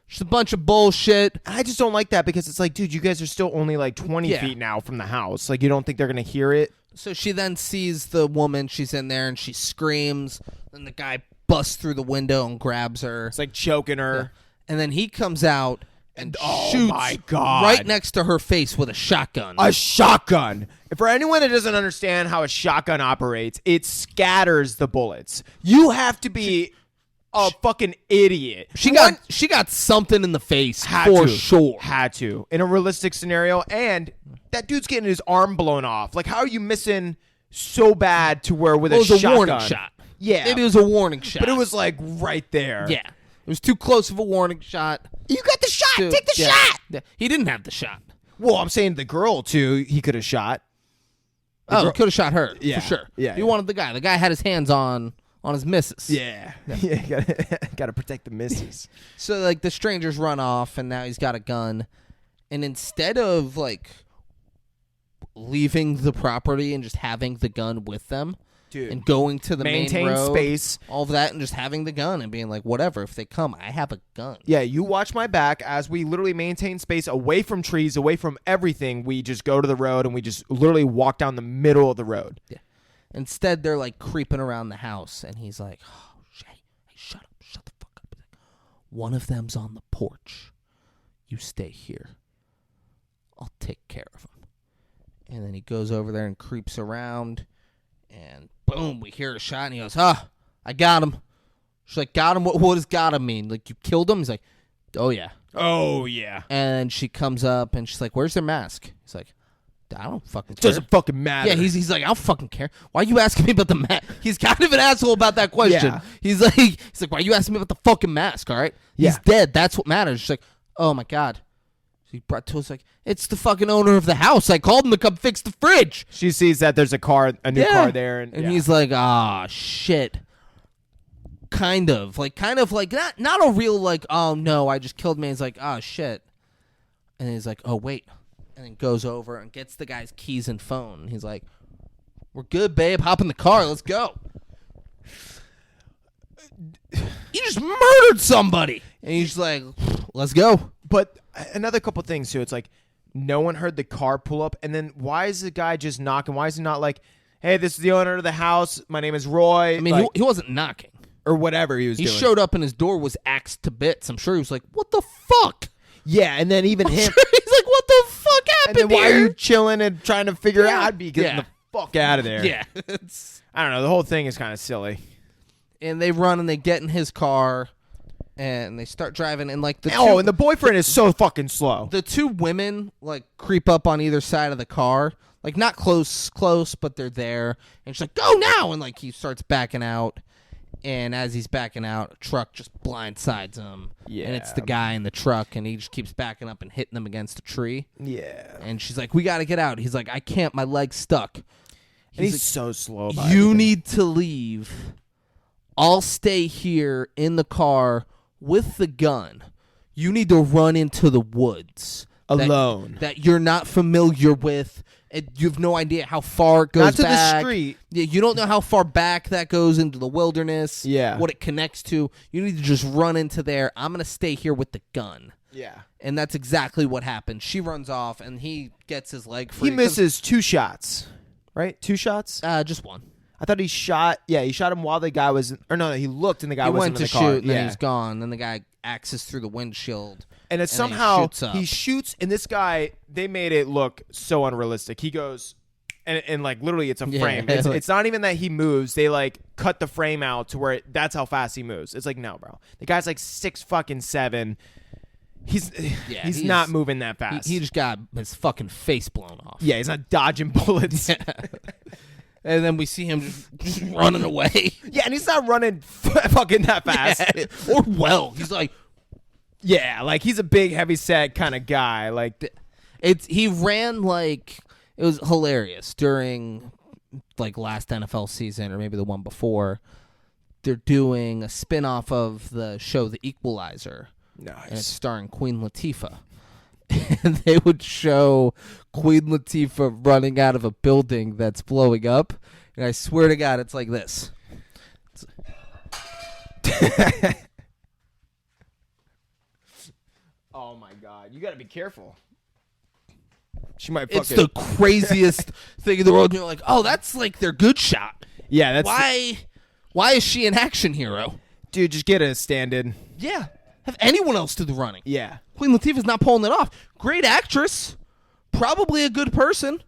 S1: just a bunch of bullshit.
S2: I just don't like that because it's like, dude, you guys are still only like 20 feet now from the house. Like, you don't think they're going to hear it?
S1: So she then sees the woman. She's in there, and she screams. Then the guy busts through the window and grabs her.
S2: It's like choking her.
S1: And then he comes out and
S2: Oh,
S1: shoots
S2: my God.
S1: right next to her face with a shotgun.
S2: A shotgun. For anyone that doesn't understand how a shotgun operates, it scatters the bullets. You have to be a fucking idiot.
S1: She got something in the face
S2: Had
S1: for
S2: to.
S1: sure.
S2: Had to. In a realistic scenario. And that dude's getting his arm blown off. Like, how are you missing so bad to where with
S1: It
S2: a
S1: was a
S2: shotgun?
S1: warning shot.
S2: Yeah.
S1: Maybe it was a warning shot.
S2: But it was like right there.
S1: Yeah. It was too close of a warning shot.
S2: You got the shot. Take the shot.
S1: Yeah. He didn't have the shot.
S2: Well, I'm saying the girl, too, he could have shot.
S1: Oh, could have shot her.
S2: Yeah.
S1: For sure.
S2: Yeah,
S1: He
S2: yeah.
S1: wanted the guy. The guy had his hands on his missus.
S2: Yeah. Yeah, got to protect the missus.
S1: So, like, the strangers run off, and now he's got a gun. And instead of, like, leaving the property and just having the gun with them,
S2: Dude.
S1: and going to the
S2: Maintain
S1: main road,
S2: space.
S1: all of that, and just having the gun and being like, whatever, if they come, I have a gun.
S2: Yeah, you watch my back as we literally maintain space away from trees, away from everything. We just go to the road and we just literally walk down the middle of the road.
S1: Yeah. Instead, they're like creeping around the house, and he's like, oh, hey, shut up, shut the fuck up. He's like, one of them's on the porch. You stay here. I'll take care of him. And then he goes over there and creeps around, and boom, we hear a shot, and he goes, I got him. She's like, got him? What does got him mean? Like, you killed him? He's like, oh, yeah.
S2: Oh, yeah.
S1: And she comes up, and she's like, where's their mask? He's like, I don't fucking care.
S2: Doesn't fucking matter.
S1: Yeah, he's like, I don't fucking care. Why are you asking me about the mask? He's kind of an asshole about that question.
S2: Yeah.
S1: He's like, why are you asking me about the fucking mask, all right?
S2: Yeah.
S1: He's dead. That's what matters. She's like, oh, my God. So he brought to us like, it's the fucking owner of the house. I called him to come fix the fridge.
S2: She sees that there's a new car there. And yeah.
S1: he's like, ah, shit. Kind of like not a real like, oh, no, I just killed me. He's like, oh, shit. And he's like, oh, wait. And then goes over and gets the guy's keys and phone. And he's like, we're good, babe. Hop in the car. Let's go. You just murdered somebody. And he's like, let's go.
S2: But another couple things, too. It's like, no one heard the car pull up. And then why is the guy just knocking? Why is he not like, hey, this is the owner of the house. My name is Roy.
S1: I mean,
S2: like,
S1: he wasn't knocking.
S2: or whatever he was
S1: He
S2: doing.
S1: showed up and his door was axed to bits. I'm sure he was like, what the fuck?
S2: Yeah, and then even him.
S1: He's like, what the fuck
S2: And
S1: happened
S2: then why are
S1: here?
S2: you chilling and trying to figure out? I'd be getting
S1: Yeah.
S2: the fuck out of there.
S1: Yeah.
S2: I don't know. The whole thing is kind of silly.
S1: And they run and they get in his car and they start driving. And like
S2: And the boyfriend is so fucking slow.
S1: the 2 women like creep up on either side of the car. Like not close, but they're there. And she's like, go now. And like he starts backing out. And as he's backing out, a truck just blindsides him.
S2: Yeah.
S1: And it's the guy in the truck, and he just keeps backing up and hitting them against a tree.
S2: Yeah.
S1: And she's like, we got to get out. He's like, I can't. My leg's stuck.
S2: And he's
S1: like,
S2: so slow about
S1: you
S2: everything.
S1: need to leave. I'll stay here in the car with the gun. You need to run into the woods.
S2: Alone.
S1: That you're not familiar with. You have no idea how far it goes
S2: Not to
S1: back.
S2: the street.
S1: Yeah, you don't know how far back that goes into the wilderness.
S2: Yeah.
S1: What it connects to. You need to just run into there. I'm going to stay here with the gun.
S2: Yeah.
S1: And that's exactly what happens. She runs off, and he gets his leg free.
S2: He misses 2 shots. Right? 2 shots?
S1: Just one.
S2: I thought he shot. Yeah, he shot him while the guy was. Or no, he looked and the guy
S1: He
S2: wasn't
S1: went to
S2: in the car.
S1: shoot, and then
S2: yeah.
S1: he's gone. Then the guy axes through the windshield.
S2: And it's
S1: then
S2: somehow
S1: he
S2: shoots, and this guy, they made it look so unrealistic. He goes, and like literally, it's a
S1: Yeah.
S2: frame. It's not even that he moves. They like cut the frame out to where that's how fast he moves. It's like, no, bro. The guy's like 6'7". He's not moving that fast.
S1: He just got his fucking face blown off.
S2: Yeah, he's not dodging bullets.
S1: And then we see him just running away.
S2: Yeah, and he's not running fucking that fast.
S1: Yeah. Or well. He's like,
S2: Yeah, like he's a big, heavy set kind of guy. Like
S1: he ran like, it was hilarious during like last NFL season or maybe the one before. They're doing a spin-off of the show The Equalizer.
S2: nice.
S1: And it's starring Queen Latifah. And they would show Queen Latifah running out of a building that's blowing up. And I swear to God, it's like this.
S2: Oh my God, you got to be careful. She might fucking.
S1: It's the craziest thing in the world. And you're like, oh, that's like their good shot.
S2: Yeah, that's
S1: Why is she an action hero?
S2: dude. Just get a stand-in.
S1: Yeah. Have anyone else do the running.
S2: Yeah.
S1: Queen Latifah's not pulling it off. Great actress. Probably a good person.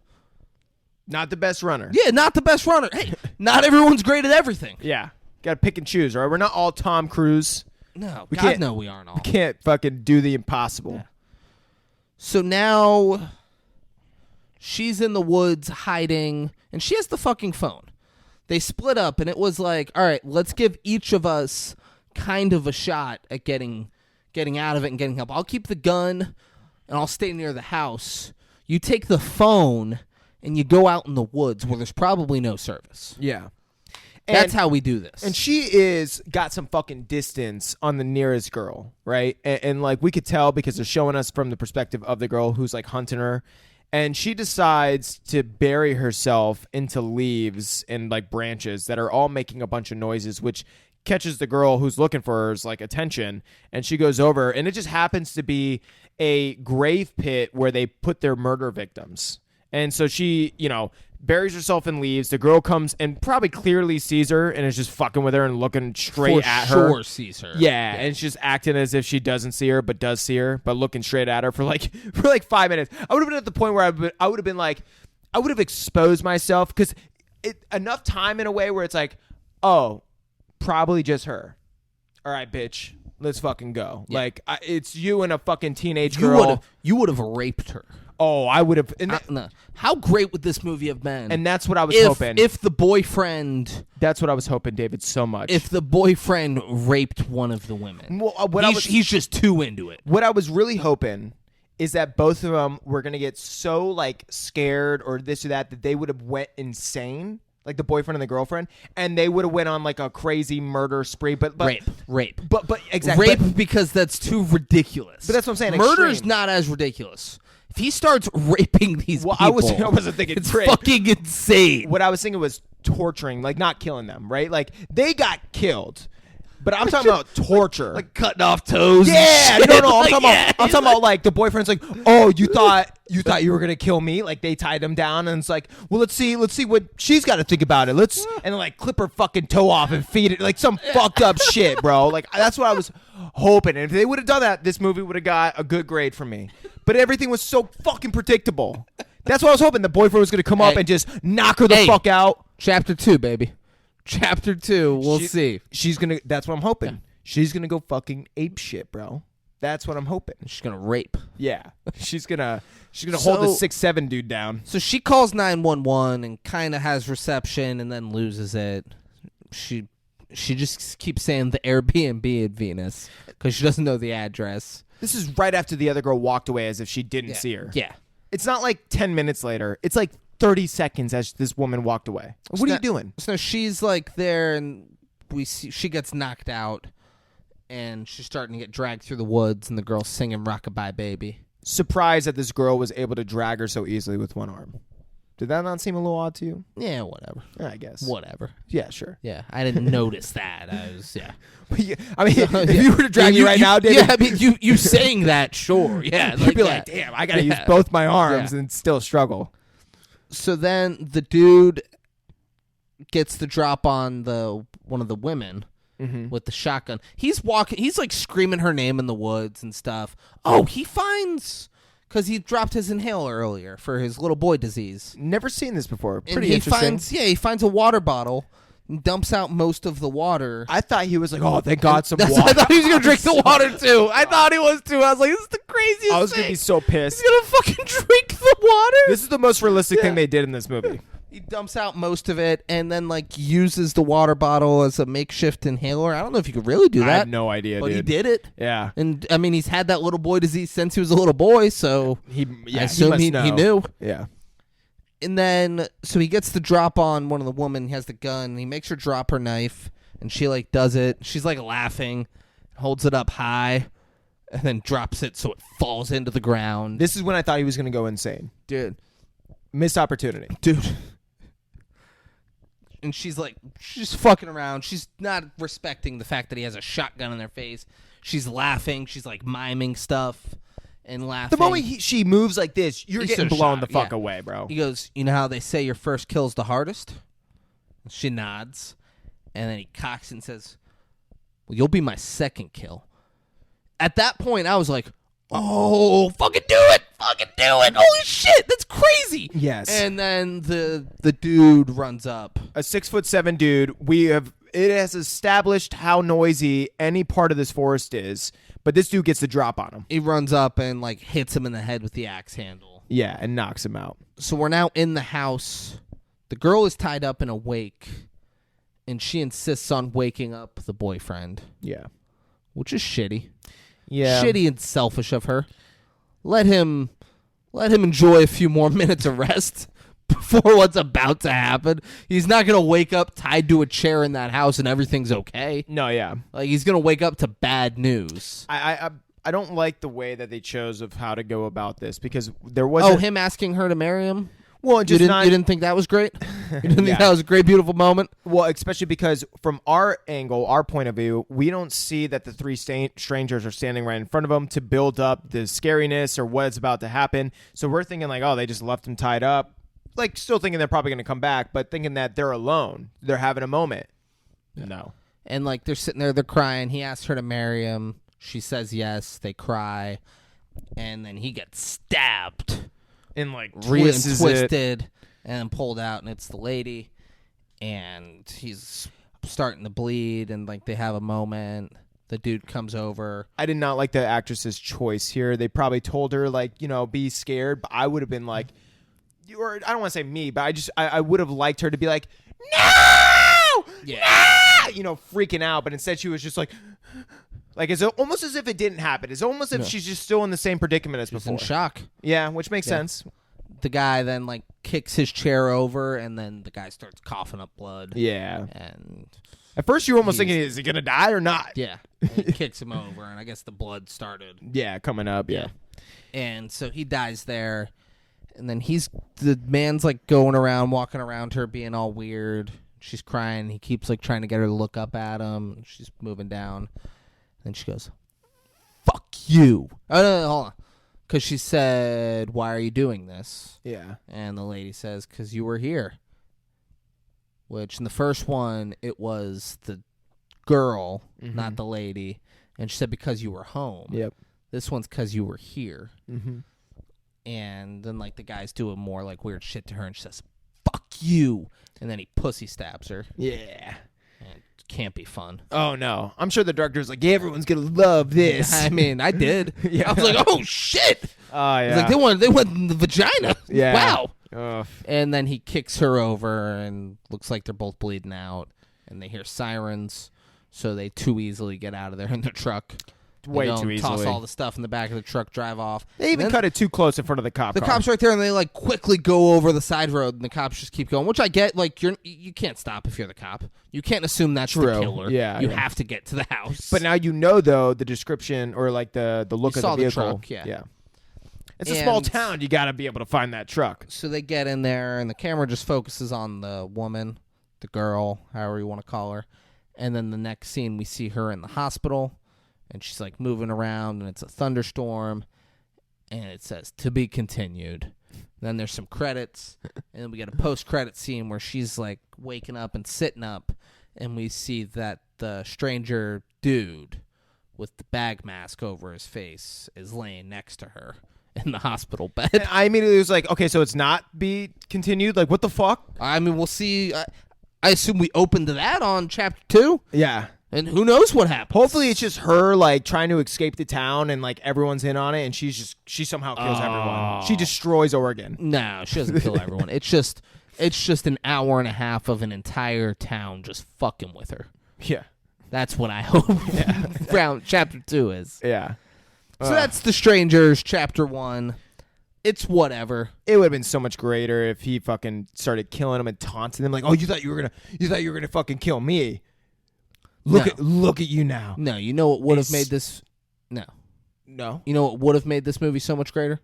S2: Not the best runner.
S1: Yeah, not the best runner. Hey, not everyone's great at everything.
S2: Yeah. Got to pick and choose, all right? We're not all Tom Cruise.
S1: No,
S2: We
S1: God,
S2: can't-
S1: no, we aren't all.
S2: We can't fucking do the impossible.
S1: Yeah. So now she's in the woods hiding, and she has the fucking phone. They split up, and it was like, all right, let's give each of us kind of a shot at getting out of it and getting help. I'll keep the gun, and I'll stay near the house. You take the phone, and you go out in the woods where there's probably no service.
S2: Yeah.
S1: That's how we do this.
S2: And she is got some fucking distance on the nearest girl, right? And like we could tell because they're showing us from the perspective of the girl who's like hunting her. And she decides to bury herself into leaves and like branches that are all making a bunch of noises, which catches the girl who's looking for her's like attention. And she goes over, and it just happens to be a grave pit where they put their murder victims. And so she, buries herself in leaves. The girl comes and probably clearly sees her and is just fucking with her and looking straight
S1: For
S2: at her.
S1: sure sees her.
S2: Yeah, and it's just acting as if she doesn't see her, but does see her, but looking straight at her for like 5 minutes. I would have been at the point where I would have been like, I would have exposed myself because enough time in a way where it's like, oh, probably just her. All right, bitch, let's fucking go.
S1: Yeah.
S2: Like it's you and a fucking teenage girl.
S1: You would have raped her.
S2: Oh, I would have.
S1: No. How great would this movie have been?
S2: And that's what I was
S1: if,
S2: hoping.
S1: If the boyfriend,
S2: That's what I was hoping, David, so much.
S1: if the boyfriend raped one of the women,
S2: Well,
S1: he's just too into it.
S2: what I was really hoping is that both of them were going to get so like scared or this or that they would have went insane, like the boyfriend and the girlfriend, and they would have went on like a crazy murder spree. But
S1: Rape.
S2: But exactly.
S1: Rape because that's too ridiculous.
S2: But that's what I'm saying,
S1: Murder's
S2: extreme.
S1: not as ridiculous. If he starts raping these
S2: Well,
S1: people,
S2: I wasn't thinking
S1: it's
S2: rape.
S1: fucking insane.
S2: What I was thinking was torturing, like not killing them, right? Like they got killed, but I'm talking about torture.
S1: Like cutting off toes.
S2: Yeah,
S1: and shit.
S2: no, I'm
S1: Like,
S2: talking
S1: yeah,
S2: about. I'm talking about like the boyfriend's like, oh, you thought you were gonna kill me? Like they tied him down, and it's like, well, let's see what she's got to think about it. And then like clip her fucking toe off and feed it, like some fucked up shit, bro. Like that's what I was hoping. And if they would have done that, this movie would have got a good grade from me. But everything was so fucking predictable. That's what I was hoping. The boyfriend was gonna come up and just knock her the fuck out.
S1: Chapter 2, baby. Chapter 2. We'll see.
S2: She's gonna. That's what I'm hoping. Yeah. She's gonna go fucking ape shit, bro. That's what I'm hoping.
S1: She's gonna rape.
S2: Yeah, she's gonna hold the 6'7" dude down.
S1: So she calls 911 and kind of has reception and then loses it. She just keeps saying the Airbnb at Venus because she doesn't know the address.
S2: This is right after the other girl walked away as if she didn't see her.
S1: Yeah.
S2: It's not like 10 minutes later. It's like 30 seconds as this woman walked away. What are you doing?
S1: So she's like there and we see she gets knocked out and she's starting to get dragged through the woods and the girl's singing Rockabye Baby.
S2: Surprised that this girl was able to drag her so easily with one arm. Did that not seem a little odd to you?
S1: Yeah, whatever.
S2: I guess.
S1: Whatever.
S2: Yeah, sure.
S1: Yeah, I didn't notice that. I was,
S2: But I mean, if you were to drag me right now, David.
S1: Yeah, I mean, you saying that, sure. Yeah.
S2: You'd be like, damn, I got to use both my arms and still struggle.
S1: So then the dude gets the drop on one of the women with the shotgun. He's walking. He's like screaming her name in the woods and stuff. Oh, he finds because he dropped his inhaler earlier for his little boy disease.
S2: Never seen this before.
S1: And
S2: Pretty interesting.
S1: He finds a water bottle. Dumps out most of the water.
S2: I thought he was like, oh, thank God, some water.
S1: I thought he was going to drink the water, too. I thought he was, too. I was like, this is the craziest
S2: I was
S1: thing.
S2: going to be so pissed.
S1: He's going to fucking drink the water?
S2: This is the most realistic thing they did in this movie.
S1: He dumps out most of it and then, like, uses the water bottle as a makeshift inhaler. I don't know if you could really do that.
S2: I have no idea,
S1: but
S2: dude.
S1: he did it.
S2: Yeah.
S1: And, I mean, he's had that little boy disease since he was a little boy, so I assume he knew.
S2: Yeah.
S1: And then, so he gets the drop on one of the women. He has the gun. He makes her drop her knife, and she, like, does it. She's, like, laughing, holds it up high, and then drops it so it falls into the ground.
S2: This is when I thought he was going to go insane.
S1: Dude.
S2: Missed opportunity.
S1: Dude. And she's, like, she's fucking around. She's not respecting the fact that he has a shotgun in their face. She's laughing. She's, like, miming stuff. And laughing.
S2: The moment she moves like this, you're
S1: He's
S2: getting
S1: so
S2: blown
S1: shocked,
S2: the fuck
S1: yeah.
S2: away, bro.
S1: He goes, you know how they say your first kill's the hardest? She nods. And then he cocks and says, well, you'll be my second kill. At that point, I was like, oh, fucking do it. Fucking do it. Holy shit, that's crazy.
S2: Yes.
S1: And then the dude runs up.
S2: A 6'7" dude. It has established how noisy any part of this forest is, but this dude gets the drop on him.
S1: He runs up and, like, hits him in the head with the axe handle.
S2: Yeah, and knocks him out.
S1: So we're now in the house. The girl is tied up in a wake, and she insists on waking up the boyfriend.
S2: Yeah.
S1: Which is shitty.
S2: Yeah.
S1: Shitty and selfish of her. Let him enjoy a few more minutes of rest before what's about to happen. He's not going to wake up tied to a chair in that house and everything's okay.
S2: No, yeah.
S1: Like, he's going to wake up to bad news.
S2: I don't like the way that they chose of how to go about this because there wasn't...
S1: Oh, him asking her to marry him?
S2: Well, just
S1: you didn't think that was great? You didn't think that was a great, beautiful moment?
S2: Well, especially because from our angle, our point of view, we don't see that the three strangers are standing right in front of them to build up the scariness or what's about to happen. So we're thinking like, oh, they just left him tied up. Like, still thinking they're probably going to come back, but thinking that they're alone. They're having a moment. Yeah. No.
S1: And, like, they're sitting there, they're crying. He asks her to marry him. She says yes. They cry. And then he gets stabbed.
S2: And, like,
S1: twisted and pulled out, and it's the lady. And he's starting to bleed, and, like, they have a moment. The dude comes over.
S2: I did not like the actress's choice here. They probably told her, like, you know, be scared, but I would have been like... Or I don't want to say me, but I would have liked her to be like, no, no, you know, freaking out. But instead, she was just like it's almost as if it didn't happen. It's almost as if she's just still in the same predicament as before.
S1: In shock.
S2: Yeah, which makes sense.
S1: The guy then like kicks his chair over, and then the guy starts coughing up blood.
S2: Yeah,
S1: and
S2: at first you were almost thinking, is he gonna die or not?
S1: Yeah, and he kicks him over, and I guess the blood started.
S2: Yeah, coming up. Yeah,
S1: and so he dies there. And then the man's like going around, walking around her, being all weird. She's crying. He keeps like trying to get her to look up at him. She's moving down. Then she goes, "Fuck you." Oh, no, hold on. Because she said, "Why are you doing this?"
S2: Yeah.
S1: And the lady says, "Because you were here." Which in the first one, it was the girl, not the lady. And she said, "Because you were home."
S2: Yep.
S1: This one's because you were here.
S2: Mm-hmm.
S1: And then, like, the guy's doing more, like, weird shit to her, and she says, "Fuck you." And then he pussy stabs her.
S2: Yeah.
S1: And it can't be fun.
S2: Oh, no. I'm sure the director's like, yeah, everyone's going to love this.
S1: I mean, I did.
S2: Yeah.
S1: I was like, oh, shit.
S2: Oh, yeah.
S1: It's like, they went in the vagina.
S2: Yeah.
S1: Wow.
S2: Ugh.
S1: And then he kicks her over, and looks like they're both bleeding out. And they hear sirens, so they too easily get out of there in the truck.
S2: Way too easily.
S1: Toss all the stuff in the back of the truck, drive off.
S2: They even cut it too close in front of the cop car.
S1: The cop's right there, and they like quickly go over the side road, and the cops just keep going. Which I get. Like you can't stop if you're the cop. You can't assume that's the killer.
S2: Yeah,
S1: you have to get to the house.
S2: But now you know though the description or like the look of the vehicle.
S1: Truck, yeah.
S2: It's a small town. You got to be able to find that truck.
S1: So they get in there, and the camera just focuses on the woman, the girl, however you want to call her. And then the next scene, we see her in the hospital. And she's, like, moving around, and it's a thunderstorm. And it says, "To be continued." Then there's some credits, and then we get a post-credit scene where she's like waking up and sitting up, and we see that the stranger dude with the bag mask over his face is laying next to her in the hospital bed.
S2: And I immediately was like, okay, so it's not be continued? Like, what the fuck?
S1: I mean, we'll see. I assume we open to that on chapter 2,
S2: Yeah.
S1: and who knows what happens.
S2: Hopefully it's just her, like, trying to escape the town, and, like, everyone's in on it, and she somehow kills everyone. She destroys Oregon.
S1: No, she doesn't kill everyone. It's just an hour and a half of an entire town just fucking with her.
S2: Yeah.
S1: That's what I hope round chapter 2 is.
S2: Yeah.
S1: So that's The Strangers, chapter 1. It's whatever.
S2: It would have been so much greater if he fucking started killing them and taunting them, like, "Oh, you thought you were gonna fucking kill me? Look at you now."
S1: No, you know what would have made this? No. You know what would have made this movie so much greater?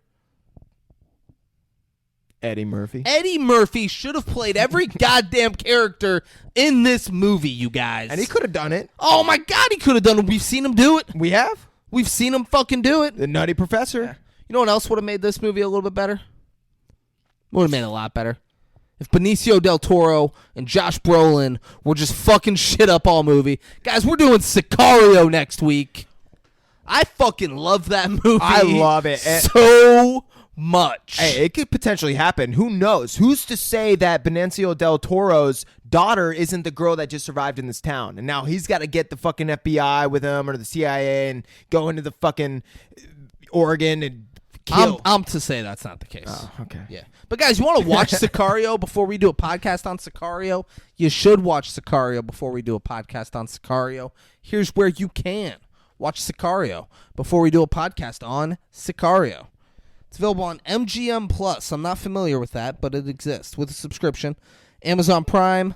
S2: Eddie Murphy.
S1: Eddie Murphy should have played every goddamn character in this movie, you guys.
S2: And he could have done it.
S1: Oh my God, he could have done it. We've seen him do it.
S2: We have?
S1: We've seen him fucking do it.
S2: The Nutty Professor.
S1: Yeah. You know what else would have made this movie a little bit better? Would have made it a lot better. If Benicio del Toro and Josh Brolin were just fucking shit up all movie. Guys, we're doing Sicario next week. I fucking love that movie.
S2: I love it.
S1: So much.
S2: Hey, it could potentially happen. Who knows? Who's to say that Benicio del Toro's daughter isn't the girl that just survived in this town? And now he's got to get the fucking FBI with him or the CIA and go into the fucking Oregon and kill.
S1: I'm to say that's not the case.
S2: Oh, okay.
S1: Yeah. But guys, you want to watch Sicario before we do a podcast on Sicario? You should watch Sicario before we do a podcast on Sicario. Here's where you can watch Sicario before we do a podcast on Sicario. It's available on MGM Plus. I'm not familiar with that, but it exists with a subscription. Amazon Prime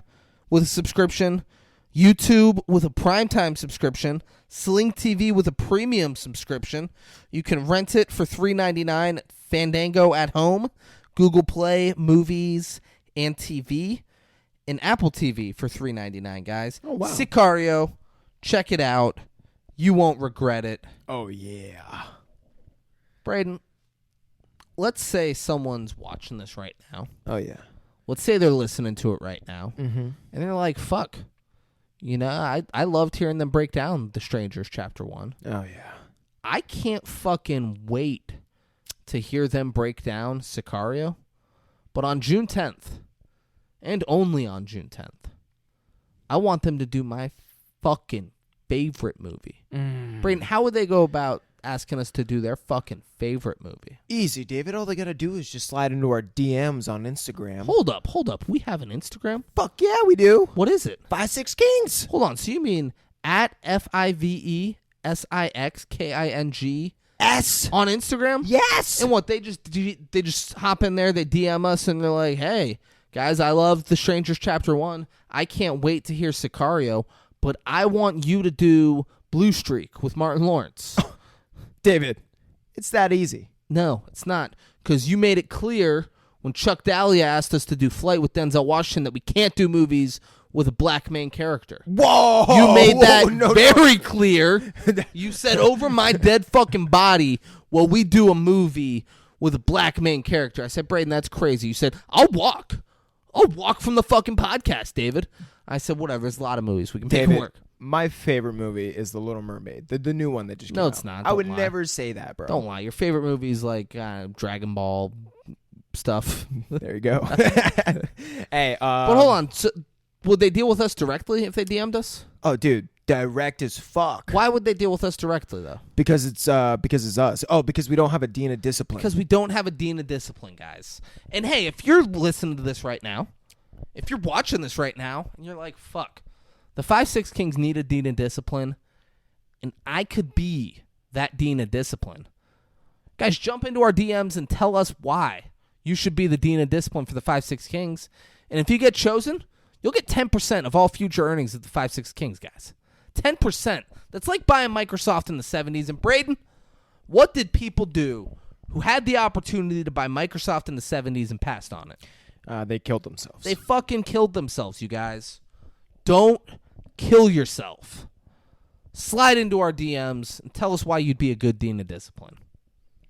S1: with a subscription. YouTube with a primetime subscription. Sling TV with a premium subscription. You can rent it for $3.99 at Fandango at Home, Google Play, Movies, and TV, and Apple TV for $3.99, guys.
S2: Oh, wow.
S1: Sicario. Check it out. You won't regret it.
S2: Oh, yeah.
S1: Braden, let's say someone's watching this right now.
S2: Oh, yeah.
S1: Let's say they're listening to it right now.
S2: Mm-hmm.
S1: And they're like, fuck. You know, I loved hearing them break down The Strangers Chapter 1.
S2: Oh, yeah.
S1: I can't fucking wait to hear them break down Sicario. But on June 10th, and only on June 10th, I want them to do my fucking favorite movie. Braden, how would they go about asking us to do their fucking favorite movie?
S2: Easy, David. All they got to do is just slide into our DMs on Instagram.
S1: Hold up. We have an Instagram?
S2: Fuck yeah, we do.
S1: What is it?
S2: 56 Kings.
S1: Hold on. So you mean at FIVESIXKING
S2: S
S1: on Instagram?
S2: Yes.
S1: And what, they just hop in there, they DM us, and they're like, hey, guys, I love The Strangers Chapter 1. I can't wait to hear Sicario, but I want you to do Blue Streak with Martin Lawrence.
S2: David, it's that easy.
S1: No, it's not. Because you made it clear when Chuck Dahlia asked us to do Flight with Denzel Washington that we can't do movies with a black main character.
S2: Whoa!
S1: You made that
S2: no.
S1: very clear. You said over my dead fucking body, well, we do a movie with a black main character. I said, Braden, that's crazy. You said, I'll walk from the fucking podcast, David. I said, whatever. There's a lot of movies. We can make it work.
S2: My favorite movie is The Little Mermaid, the new one that just came out.
S1: No, it's not.
S2: I would
S1: Don't lie.
S2: never say that, bro.
S1: Don't lie. Your favorite movies like Dragon Ball stuff.
S2: There you go. Hey,
S1: But hold on. So, would they deal with us directly if they DM'd us?
S2: Oh, dude, direct as fuck.
S1: Why would they deal with us directly, though?
S2: Because it's us. Oh, because we don't have a dean of discipline.
S1: Because we don't have a dean of discipline, guys. And hey, if you're listening to this right now, if you're watching this right now, and you're like, fuck, the 5-6 Kings need a dean of discipline, and I could be that dean of discipline. Guys, jump into our DMs and tell us why you should be the dean of discipline for the 5-6 Kings. And if you get chosen, you'll get 10% of all future earnings of the 5-6 Kings, guys. 10%. That's like buying Microsoft in the 70s. And Braden, what did people do who had the opportunity to buy Microsoft in the 70s and passed on it?
S2: They killed themselves.
S1: They fucking killed themselves, you guys. Don't kill yourself. Slide into our DMs and tell us why you'd be a good dean of discipline.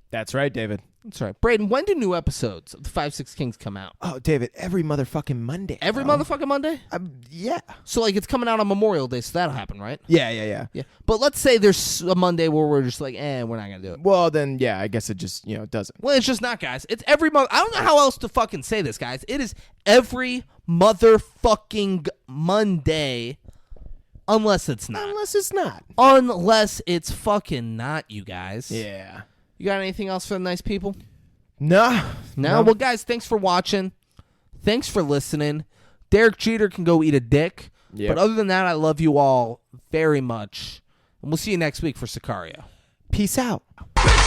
S2: That's right, David.
S1: That's right. Braden, when do new episodes of the 5-6 Kings come out?
S2: Oh, David, every motherfucking Monday.
S1: Every
S2: bro.
S1: motherfucking Monday?
S2: Yeah.
S1: So, like, it's coming out on Memorial Day, so that'll happen, right?
S2: Yeah.
S1: Yeah. But let's say there's a Monday where we're just like, we're not going to do it.
S2: Well, then, yeah, I guess it just, doesn't.
S1: Well, it's just not, guys. It's every month. I don't know how else to fucking say this, guys. It is every motherfucking Monday, unless it's not.
S2: Unless it's not.
S1: Unless it's fucking not, you guys.
S2: Yeah.
S1: You got anything else for the nice people?
S2: No.
S1: No? Well, guys, thanks for watching. Thanks for listening. Derek Jeter can go eat a dick.
S2: Yep.
S1: But other than that, I love you all very much. And we'll see you next week for Sicario.
S2: Peace out.
S3: Bitch,